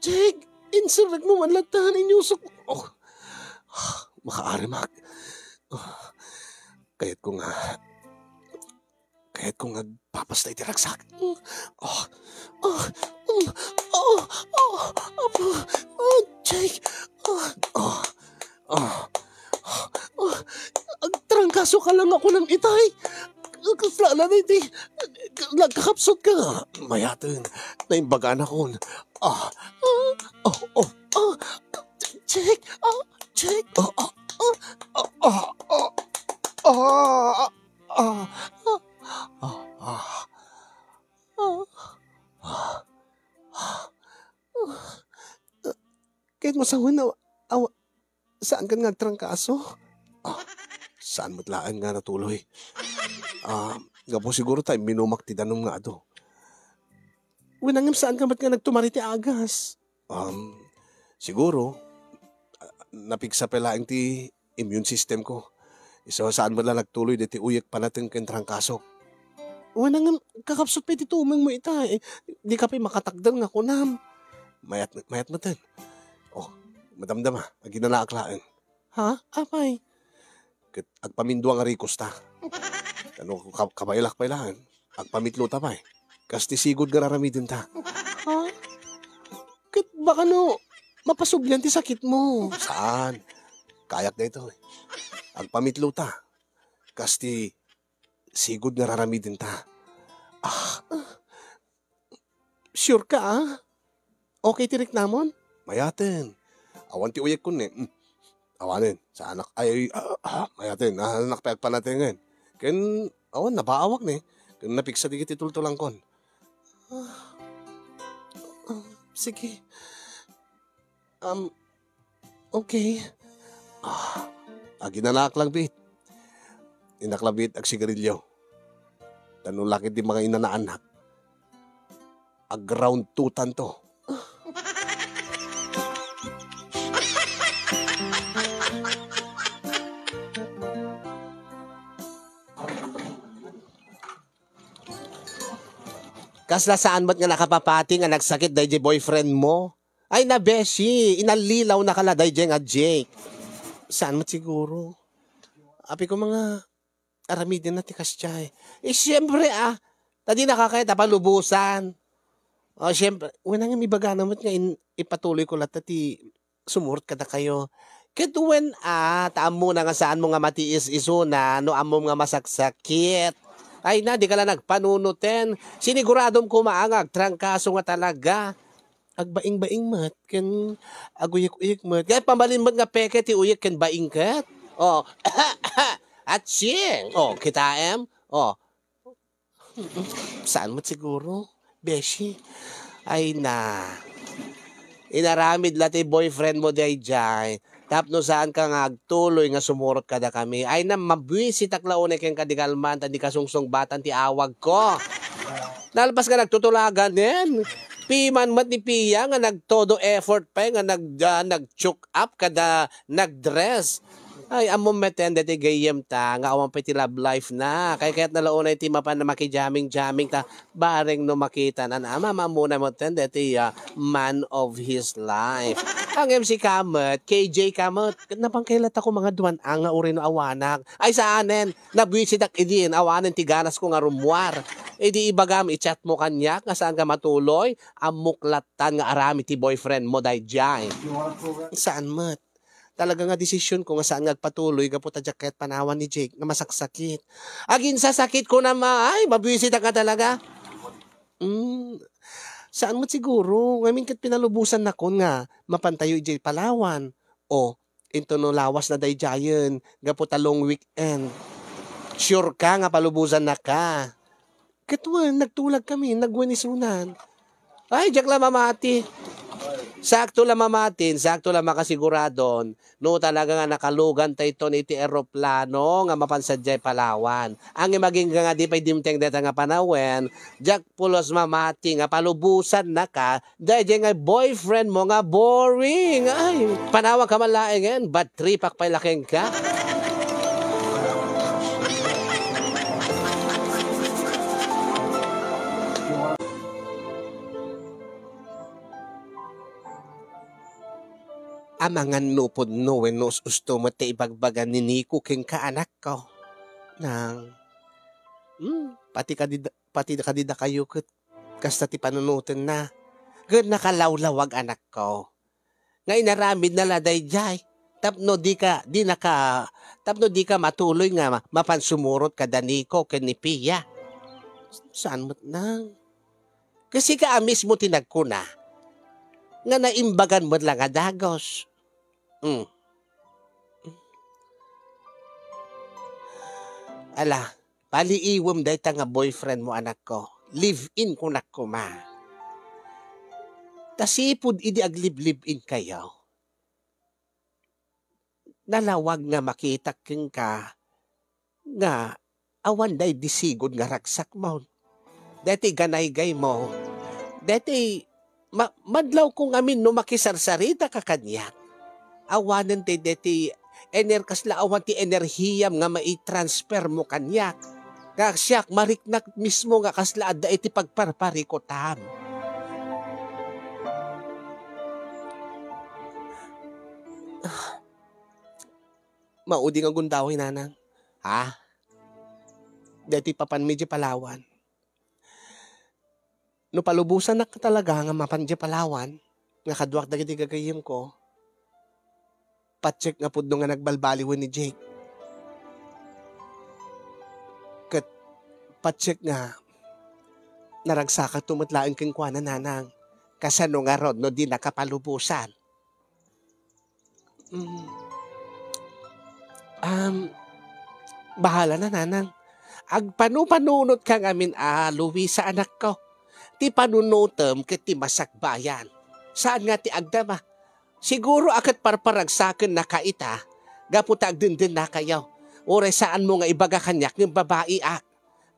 Jake, insurrect mo man latahan inyusok.
Makaari mak. Kaya't ko nga papastay ti ragsak.
Jake. Agtrangkaso ka lang ako ng itay. Kasala na iti. Nagkakapsot ka nga.
Mayatin. Naimbaga na kon.
Jake. Jake. Kahit masawan na, saan ka nga trangkaso?
Saan matlaan nga natuloy? Gapo siguro tayo minumakti danong nga ado.
Winangam saan ka ba't nga nagtumariti agas?
Siguro, napigsa palaing ti immune system ko. So saan mo lang nagtuloy diti uyak pa natin keng trangkaso.
Winangam kakapsot pa iti tumang mo ita eh. Di ka pa makatakdal nga kunam.
Mayat natin. Madamdam ha, aginanaaklaan.
Ha? Apay?
Agpaminduang nga rikos ta. Ano, kabailak pa ilaan. Agpamitlo ta pa eh. Kasti sigod nga raramidin ta.
Ha? Kat baka no, mapasubyan ti sakit mo.
Saan? Kayak na ito eh. Agpamitlo ta. Kasti sigod nga raramidin ta.
Sure ka Okay tirik namon?
Mayatin. Awan ti uyak kun eh. Awanin. Sa anak ay mayatin. Anak pa natin ngayon. Ken awan napaawak ni. Ken napiksa di kiti tultulang kon.
Sige. Okay.
Aginanak lang bit. Inaklabit ag sigarilyo. Tanulakit di mga inanaanak. Ag round 2 tanto.
Kasla saan ba't nga nakapapati nga nagsakit dahil boyfriend mo? Ay na beshi, inalilaw na kala dahil nga Jake. Saan mo siguro? Api ko mga aramidin na tikas chay. Siyempre tadi nakakaya palubusan. Siyempre, wala nga ibaga naman nga ipatuloy ko lahat ti sumurot ka na kayo. Kitwen taam mo na nga saan mo nga matiis iso na no amo nga masaksakit. Ay na, di ka lang nagpanunutin. Siniguradong kumaangag, trangkaso nga talaga. Agbaing-baing mat, ken aguyak-uyak mat. Kaya pamalimbat nga peke, ti uyak ken baing kat. At siyeng. Kita saan mat siguro? Beshi. Ay na. Inaramid lati boyfriend mo day jay. Tapno saan ka nga agtuloy nga sumurot kada kami. Ay na mabwisit aklaone ken kadigalman tadi kasungsong batan ti awag ko. Nalpas ka nagtutulagan din. Piman mat ni Pia nga nagtodo effort pa nga nag-chook up kada nagdress. Ay amom meten deti gayem ta nga awan pa ti love life na. Kaya nalaunay ti mapan na makijaming ta bareng no makita na mama muna mo ten deti man of his life. Ang MC Kamot, KJ Kamot, napangkailat ako mga duwan ang nga uri no awanak. Ay saanen, nabwisit ak idin, awanen ti ganas ko nga rumwar. Di ibagam, i-chat mo kanya, nga saan ka matuloy, amuklatan nga arami ti boyfriend mo day jay. Saan mat? Talaga nga desisyon ko nga saan nagpatuloy, kapot a jacket panawan ni Jake, nga masaksakit. Agin sa sakit ko naman, ay, mabwisit ka talaga. Saan mo siguro? Ngayon kat pinalubusan na ko nga, mapantayo ijay Palawan. O, into no lawas na day jayan, gapo talong weekend. Sure ka nga palubusan na ka. Katwan, nagtulag kami, nagwanisunan. Ay, jak lang mamati. Sakto lang mamatin, sakto lang makasiguradon. No talaga nga nakalugan tayo ito iti aeroplano nga mapansadyay Palawan. Ang maging nga di pa'y dimteng deta nga panawen, jak pulos mamati nga palubusan na ka, dahil nga boyfriend mo nga boring. Ay, panawag ka malaing bad trip pa'y laking ka. Amangan nupod no wenos gusto mo te ibagbagan ni Nico king kaanak ko. Nang, pati ka dida kayo kat kasta ti panunutin na. Gud nakalawlawag anak ko. Nga inaramid na laday jay. Tapno di ka matuloy nga mapansumurot ka Nico ken ni Pia. Saan mo't nang? Kasi ka amis mo tinagkuna. Nga naimbagan mo lang adagos. Ala, paliiwam day nga boyfriend mo anak ko. Live-in ko na kuma. Tasipod idi aglib-live-in kayo. Nalawag nga makita king ka nga awan day disigod nga ragsak mo. Dati ganay-gay mo. Dati madlaw kong amin no makisarsarita ka kanyak. Awanan ti deti kasla awan ti enerhiyam nga mai-transfer mo kanyak. Siyak mariknak mismo nga kasla adda iti pagparparikotam. Maudi nga gundawin nanang. Ha? Deti papan medyo Palawan. No palubusan na ka talaga nga mapanje Palawan, nga kadwak dagiti gagayim ko, pacheck nga pud nga nagbalbaliwan ni Jake. Kat pacheck nga naragsakat tumatlaang king kuana nanang kasano nga rod no di nakapalubusan. Bahala na nanang. Agpanupanunot kang amin Luisa anak ko. Ti panunutem ket ti masakbayan. Saan nga ti agdama? Siguro akat parparagsaken na kaita, gaputa agdindin na kayo. Ore saan mo nga ibaga kanyak ng babae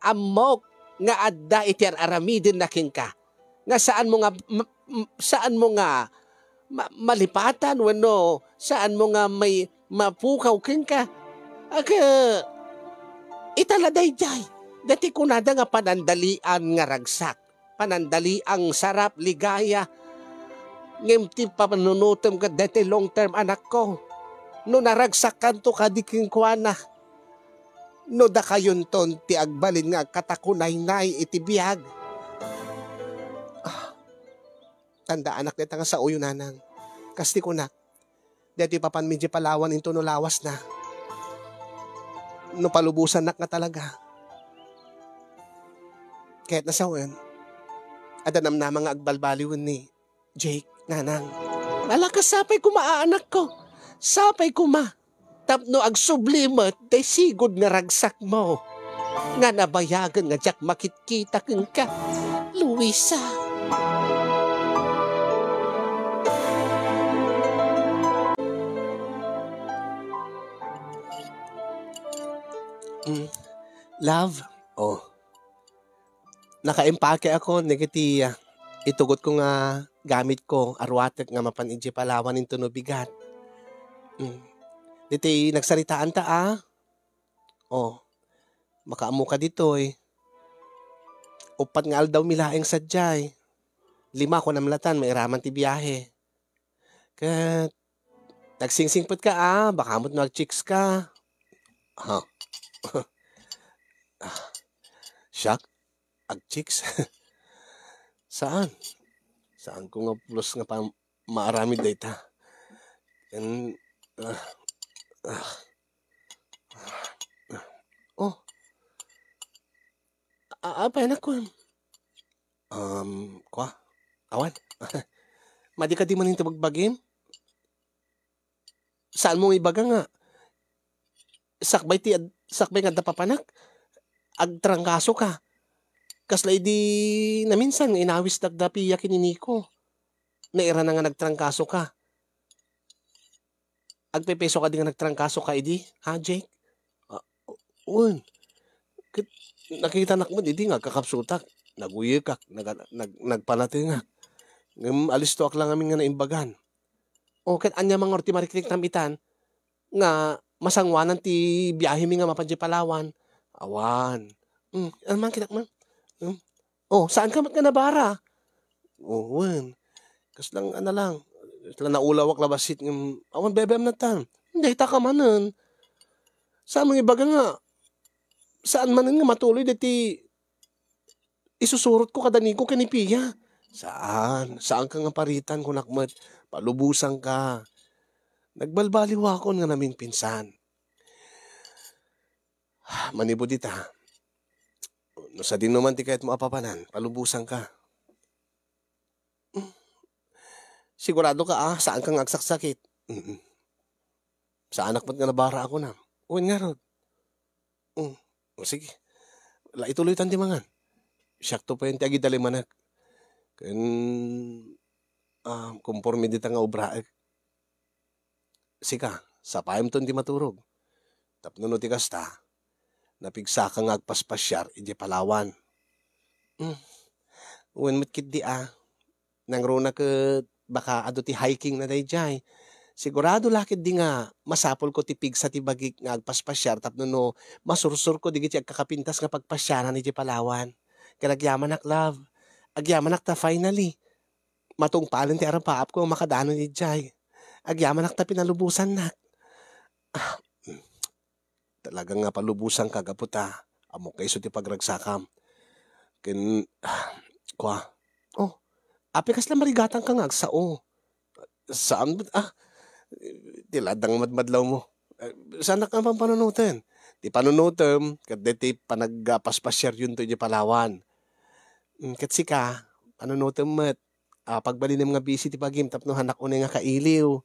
amok nga adda iti aramidin na king ka. Nga saan mo nga malipatan wano, saan mo nga may mapukaw king ka. Italaday jay. Dati kunada nga panandalian nga ragsak. Panandaliang sarap, ligaya. Ngimti pa manunutom ka dati long term anak ko. No naragsak kanto ka di king kuana. No da kayon ton ti agbalin nga katakunay-nay iti biyag. Tanda anak nita nga sa uyo nanang. Kasti ko na. Dati papan medyo Palawan into no lawas na. No palubusan nak nga talaga. Kahit nasawan. Adanam na mga agbalbaliwan ni Jake, nanang. Malakas sapay kumaanak ko. Sapay kuma. Tapno agsublimat, day sigod nga ragsak mo. Nga nabayagan nga jak makitkita kang ka. Luisa. Love. Oh. Naka-empake ako, negati itugot ko nga gamit ko, arwatek nga mapanidji Palawan into no bigat. Diti nagsaritaan ta Oh, makaamu ka dito Upat nga aldaw milaeng sadyay. 5 ko namlatan, mairaman ti biyahe. Kat, nagsingsingpot ka baka mo't nag-chicks ka. Shock? Ag-chicks? Saan? Saan ko nga plus nga pa maarami data? And, apa enak ko? Kwa? Awan, madi ka di man yung bagbagim? Saan mo ibaga nga? Sakbay nga dapapanak? Agtrangkaso ka. Kaslay di na minsan inawis nagdapiya kininiko. Naira na nga nagtrangkaso ka. Agpepeso ka di nga nagtrangkaso ka, edi? Ha, Jake? Un. Nakita nak mo, di nga kakapsutak. Naguyikak, nagpanatingak. Alis to ak lang amin nga naimbagan. O, kat anya mga orti mariklik namitan, nga masangwanan ti biyahe mi nga mapadya Palawan. Awan. Ano man kinak man? Oh, saan ka mat nga nabara? Oh, wan. Kas lang, Sila naulawak labasit ng awan bebem na tan. Hindi, taka manan. Saan mga ibaga nga? Saan manan nga matuloy dati isusurot ko kadani ko kanipiya? Saan? Saan ka nga paritan kung nakmat? Palubusan ka. Nagbalbaliwakon nga namin pinsan. Manibo dita. No sa din naman ti kahit mo apapanan, palubusan ka. Sigurado ka saan kang agsaksakit? Sa anak mo't nga nabara ako na. Uwin nga rod. O sige. Ituloy tan di mangan. Siyakto pa yun ti agi dalimanak. Kumporme dita nga obra. Sika, sa payam ton di maturog. Tapno no ti kasta. Napigsa ka nga agpaspasyar iti Palawan. Uwin mo't kit di Nangruna ka baka ado ti hiking na dayjay. Sigurado lakit di nga masapol ko ti pigsa ti bagik nga agpaspasyar tapno no masursur ko digit ti agkakapintas nga pagpasyaran iti Palawan. Kanagyaman ak love. Agyaman ak ta finally. Matungpalan ti arapaap ko makadano ni jay. Agyaman ak ta pinalubusan nak. Talagang nga palubusan kagaputa. Amok kayso ti pagragsakam. Api kas lang marigatan ka nga agsao. Saan ba? Tiladang madmadlaw mo. Saan ka pang panunutan? Di panunutan, kadde ti panagpaspasyar yun to di Palawan. Katsi ka, panunutan mat. Pagbalinim nga busy ti pagim, tapno hanak unay nga kailiw.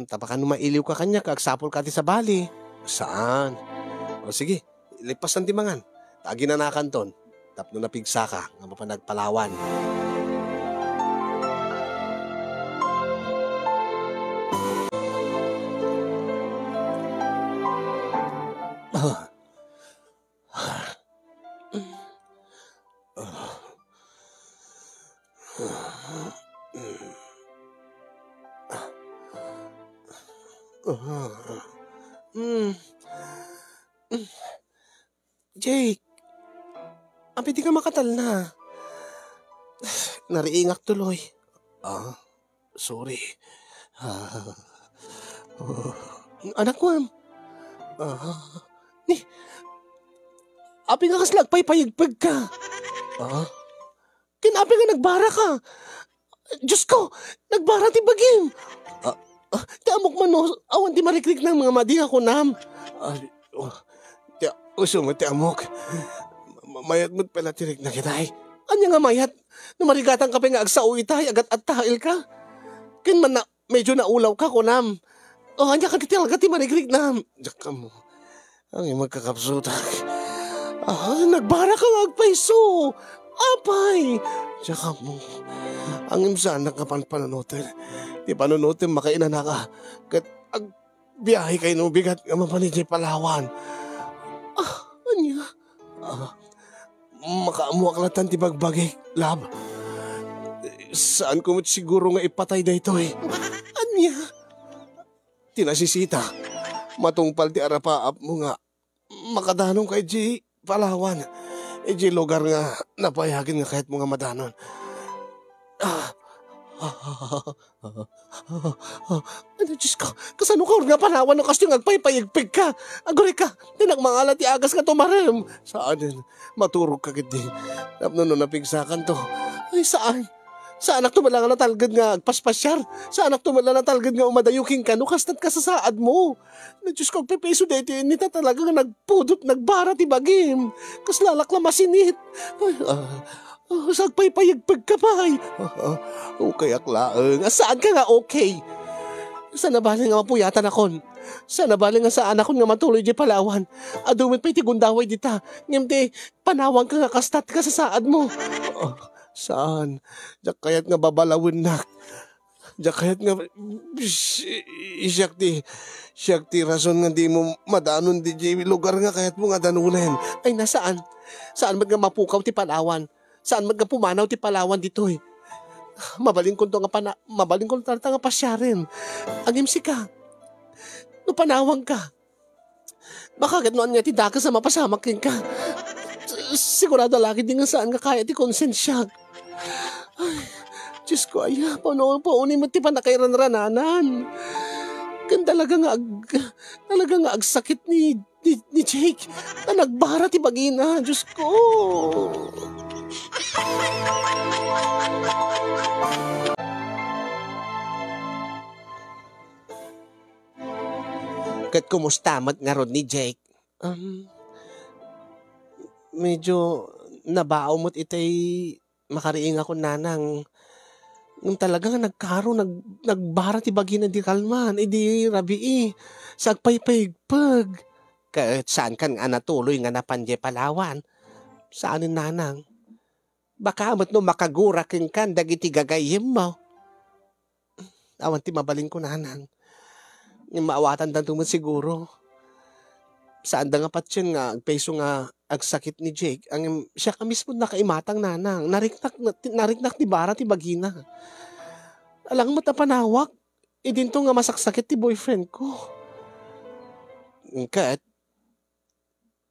Tapakan mailiw ka kanya, kagsapol ka ti sa bali. Saan? O sige, lipasan ti mangan. Tagi na nakanton. Tapno napigsa ka, nga mapanagpalawan. Jake, api di ka makatal na. Nariingak tuloy. Sorry. Anak ko, api nga kaslagpay payagpag ka. Kinapi nga nagbara ka. Diyos ko, nagbara ti bagim. Ti amok man no, awan ti marikrik ng mga mading ako nam. Uso mo ti amok. Mayat mo't pala tirik na kitay. Anya nga mayat? Numarigatan ka pa nga agsao itay, agat at tahil ka. Kin man na, medyo naulaw ka kunam. Anya ka titil ka ti marikrik nam. Diyak ka mo. Ang magkakapsutak. Nagbara ka nga agpaiso. Apay. Diyak ka mo. Ang imsaan na kapanpananutin. Di panunutin makainan na ka. Kat biyahe kayo no bigat nga mapaniti Palawan. Anya? Makaamuaklatan ti bagbagay, lab. Saan ko mo't siguro nga ipatay na ito eh? Anya? Tinasisita. Matungpal ti arapaap mo nga. Makadanong kay G. Palawan. G lugar nga napayagin nga kahit mga madanon. Ano, Diyos ko, kasano ka nga Palawan ng kastyong agpaypayagpig ka? Agore ka, tinagmangala ti agas ka tumarem. Saan din? Maturog ka giti. Napno napigsakan to. Ay, saan? Saan ak tumala nga natalgad nga agpaspasyar? Saan ak tumala natalgad nga umadayuking ka? No, kastat ka sa saad mo. Na Diyos ko, pepeso deti, nita talaga nga nagpudot, nagbara ti bagim. Kaslalak la masinit. Oh, sagpay-payagpag ka pa ay. Okay aklaang. Saan ka nga okay? Sa nabali nga mapuyatan akon. Sa nabali nga saan akon nga matuloy di Palawan. Adumit pa'y tigundaway dita. Ngimde, panawang ka nga kastat ka sa saad mo. Saan? Diyak kaya't nga babalawin na. Diyak kaya't nga... Siyak ti rason nga di mo madanon di lugar nga kaya't mo nga danunin. Ay nasaan? Saan mag nga mapukaw ti Palawan? Saan mag nga pumanaw ti Palawan dito eh? Mabaling ko talaga nga pasyarin. Ang imsi ka. No panawang ka. Baka ganoon nga ti daka sa mapasamakin ka. Sigurado lagi din nga saan nga kaya ti konsensya. Ay, Diyos ko ay, paano mo ti panakairan-rananan. Kan talaga nga agsakit ni Jake na nagbara ti bagina. Diyos ko. Kat kumusta mat nga rod ni Jake? Medyo nabaaw mo't itay makariing ako nanang. Nung talaga nga nagbara ti bagina di kalman. Di rabi sagpay-payagpag. Kahit saan kan nga natuloy nga napanje Palawan. Saanin nanang? Baka amat no makagurakin kan dagiti gagayim mo. Awan ti mabaling ko nanang. Yung maawatan dan tumot siguro. Saan da nga patsyan nga, agpeso nga agsakit ni Jake. Siya ka mismo nakaimatang nanang. Nariknak ti bara ti bagina. Alang mo panawak. Dinto nga masaksakit ti boyfriend ko. Kat,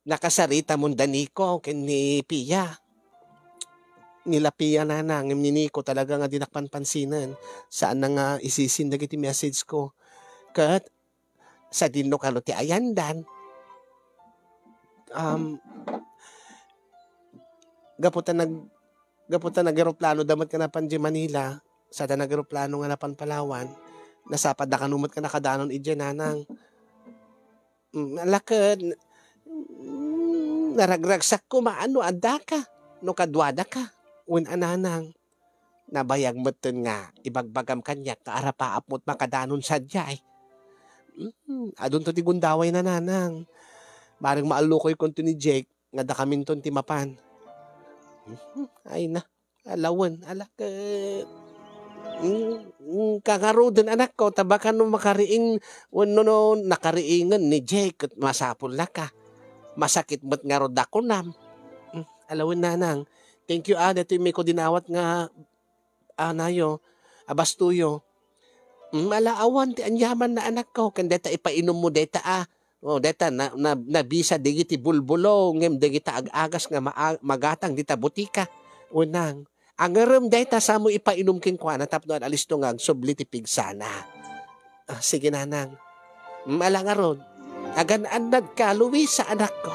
nakasarita mo daniko ken ni Pia. Nila Pia nanang, ni Nico talaga nga dinakpanpansinan. Saan na nga isisindag iti message ko. Kat, sa dinno kalo ti ayandan, gaputan nag-aeroplano damat ka na pan di Manila, sa nag-aeroplano nga na pan Palawan, nasapad na kanumot ka nakadanon idya nanang. Lakad, naragragsak ko maano, anda ka, no kadwada ka, ananang. Nabayag mo nga, ibagbagam kanya, kaarapaap mo't makadanon sadya eh. Adun to ti gundaway na nanang. Barang maalukoy konto ni Jake, nga da kaminton ti mapan. Ay na, alawan, alakad. Kakarodan anak ko, tabakan no makariing, nakariingan ni Jake, at masapul na ka. Masakit ba't nga roda ko nam. Alawan nanang, thank you dito may ko dinawat nga, nayo, abastuyo. Malaawan ti anyaman na anak ko. Kan deta ipainom mo deta deta nabisa digiti bulbulo. Ngem digita ag-agas nga magatang dita butika. Unang. Angarem deta sa mo ipainom king kwa na tapno alis to nga subli ti pigsana. Sige nanang. Malangarod. Agan ka Luis sa anak ko.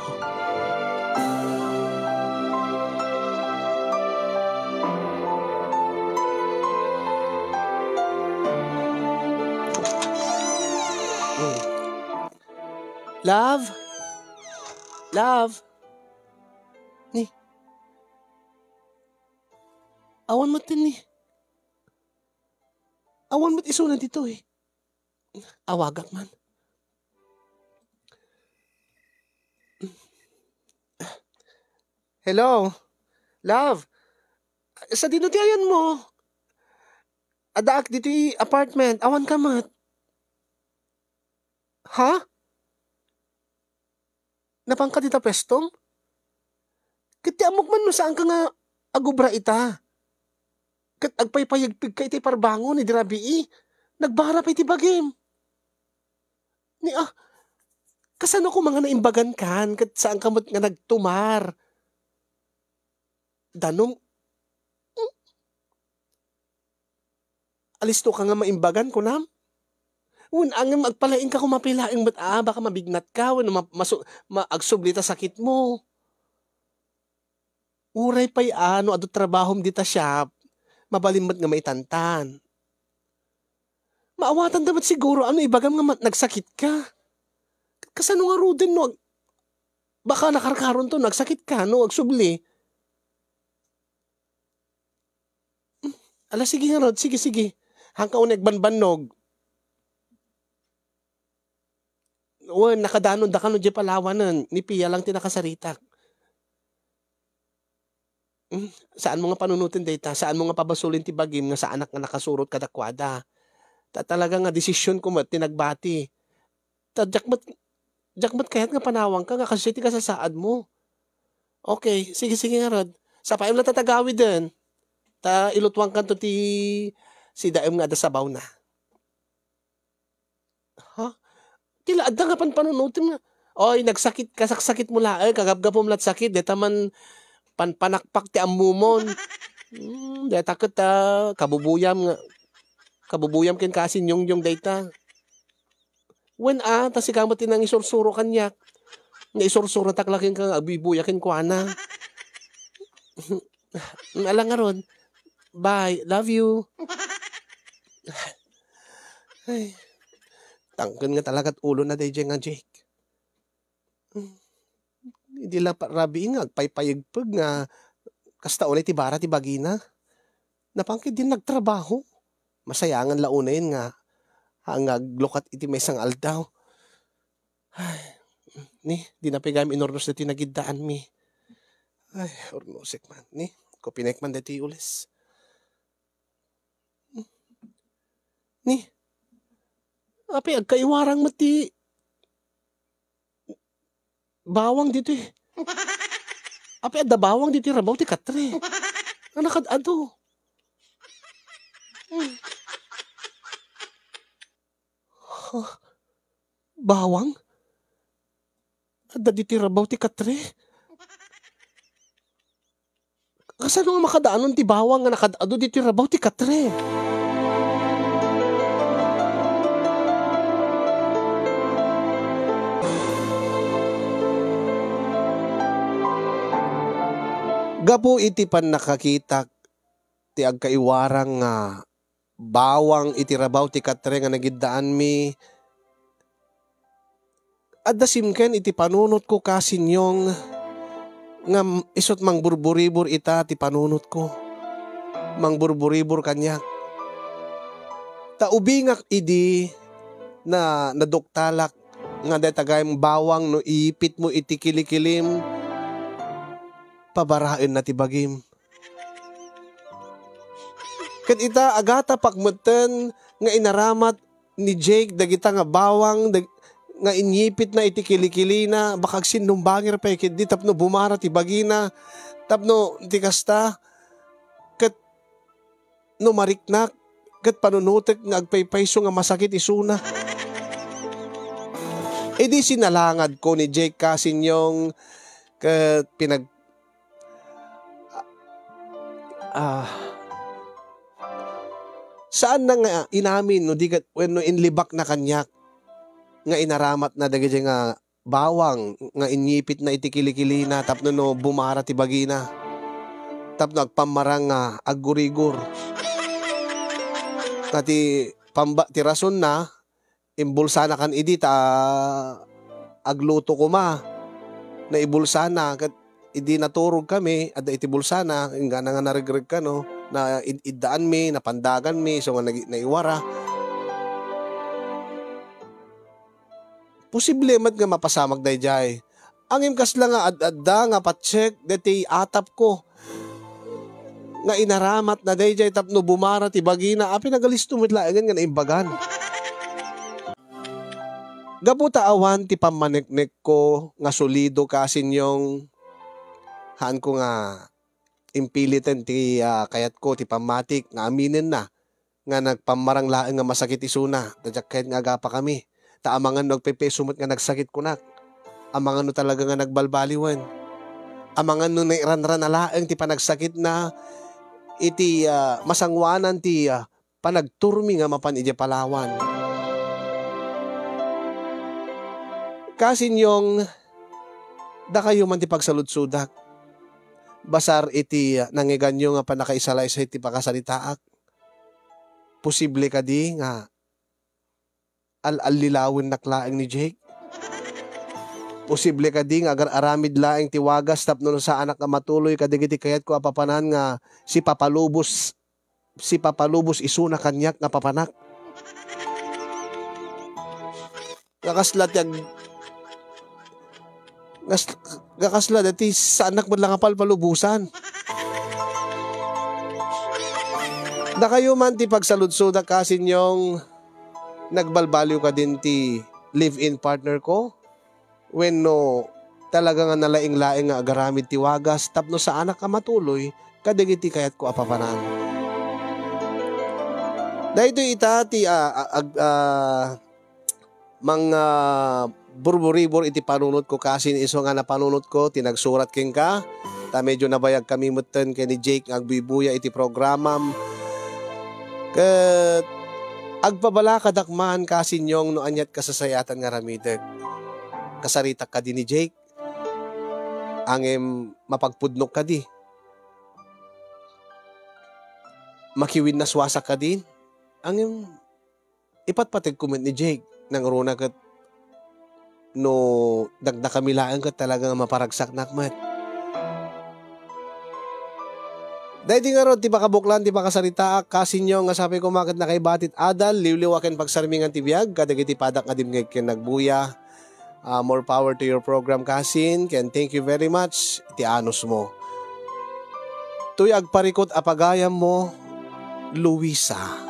Love? Ni? Awan mo ni. Awan mo't isunan dito eh. Awagak man. Hello? Love? Sa dinutiayan mo. Adaak dito apartment. Awan ka mat. Ha? Napangka dita pestong? Kiti amok man no saan ka nga agubra ita. Kat agpaypayagpig ka iti parbangon ni dirabii. Nagbara pa iti bagim. Ni kasano ko mga naimbagan kan kat saan kamot nga nagtumar. Danom, alisto ka nga maimbagan ko nam? Ang magpalaing ka kung mapilaing ba't baka mabignat ka, agsublita sakit mo. Uray pa'y ado trabahom dita siya, mabalimbat nga maitantan. Maawatan dapat siguro, ibagam nga nagsakit ka. Kasano nga ruden, no? Baka nakarkaron to, nagsakit ka, no? Agsubli. Ala, sige nga Rod, sige. Hangka uneg banbanog. Wen, nakadanon da kano di palawanan. Ni Pia lang tinakasarita. Saan mo nga panunutin data? Saan mo nga pabasulin ti bagim nga sa anak nga nakasurot kadakwada? Talaga nga desisyon ko mat tinagbati. Jakmat kahit nga panawang ka nga kasi ti kasasaad mo. Okay, sige nga Rod. Sa paim lang tatagawi din. Ilutwang kanto ti si daim nga da sabaw na. Ha? Tila adda nga panunutin nga. Oy, kasakit mo la. Kagabgapom lat sakit. Deta man panakpak ti amumon. Deta ket kabubuyam ken kasin yung data. When ta si kamot tinang isursuro kanyak. Nga isursuro taklakin ka abibuyakin ko ana. Alang nga ron. Bye. Love you. Ay. Tangken nga talaga't ulo na day nga Jake. Hindi lang rabi nga. Paypayagpag nga. Kasta ulit ti bara ti bagina. Napangkid din nagtrabaho. Masayangan launayin nga. Hangag lukat iti may sang aldaw. Ay. Di napigam inornos na tinagidaan mi. Ay, ornosik man. Kopinek man dati ulis. Api, agkaiwarang mati. Bawang dito eh. Api, adda bawang dito rabaw ti katre. Nakadado. Bawang? Adda dito rabaw ti katre. Kasano nga makadaanon ti bawang nga nakadado dito rabaw ti katre. Gapo iti pan nakakita ti agkaiwarang nga bawang iti rabaw ti katre nga nagiddaan mi. Adda simken iti panunot ko kasinyong nga isot mangburburibur ita ti panunot ko. Mangburburibur kanyak. Taubingak idi na naduktalak nga detagayang bawang no ipit mo iti kilikilim. Pabarain na ti bagim. Ket ita agata pakmeten nga inaramat ni Jake dagita nga bawang nga inyipit na iti kilikilina bakag sinumbangir pa ikid di tapno bumara ti bagina tapno ti kasta ket no mariknak ket panunutek nga agpaypayso nga masakit isuna. E di sinalangad ko ni Jake kasinyong ket saan na nga inamin no di kat when no inlibak na kanyak nga inaramat na dagiti nga bawang nga inyipit na iti kilikilina tapno no bumara ti bagina tapno agpamarang nga aggurigur ti rason na imbulsa na kan idi ta agluto ko ma na ibulsa na kat idi naturog kami at iti bulsa na nga naregreg ka no na iddaan mi napandagan mi so nga naiwara. Posible mat nga mapasamag dayjay. Ang imkas lang nga adda nga pa-check deti atap ko. Nga inaramat na dayjay tapno bumara ti bagina api nagalisto met laengan nga naimbagan. Gabuta awan ti pamaniknek ko nga solido kasinyong haan ko nga impilitan ti kayat ko ti pamatik nga aminin na nga nagpamarang laeng nga masakit isuna. Tadyak kahit nga agapa kami. Taamangan no agpepesumot nga nagsakit kunak. Amangan no talaga nga nagbalbaliwan. Amangan no nairanran na laeng ti panagsakit na iti masangwanan ti panagturmi nga mapan iti Palawan. Kasinyong da kayo man ti pagsaludsudak. Basar iti nangiganyo nga panakaisalay sa iti pakasalitaak. Posible ka di nga al-lilawin naklaeng ni Jake. Posible ka di nga aramid laeng tiwagas tapno sa anak nga matuloy kadigiti kayat ko apapanan nga si Papalubos si Papalubos isuna kanyak nga papanak. Nakaslat yung gakasla dati sa anak mo lang kapal palubusan. Na kayo man ti pagsaludsuda kasin yung nagbalbaliw ka din ti live-in partner ko. When no talaga nga nalaing-laing nga agaramid ti wagas tapno sa anak ka matuloy kadigiti kayat ko apapanan. Dahito ita ti mga burburibor iti panunot ko kasin iso nga na panunot ko tinagsurat king ka ta medyo nabayag kami mutten kay ni Jake agbibuya iti programam ket agpabala kadakman kasin yung no anyat kasasayatan nga ramideg kasarita ka din ni Jake angem mapagpudnok ka di makiwin na swasa ka din angem ipatpateg kument ni Jake nang runa ket no dagdakamilaan ka talagang maparagsak nakmat. Dahil di nga ron, di ba kabuklan, di ba kasarita, kasin nyo nga sabi ko makit na kay batit adal, liwliwakin pagsarmingan tibiyag, kadagiti padak nga dimgay kin nagbuya. More power to your program kasin, ken thank you very much, iti anos mo. Tuy agparikot apagayam mo, Luisa.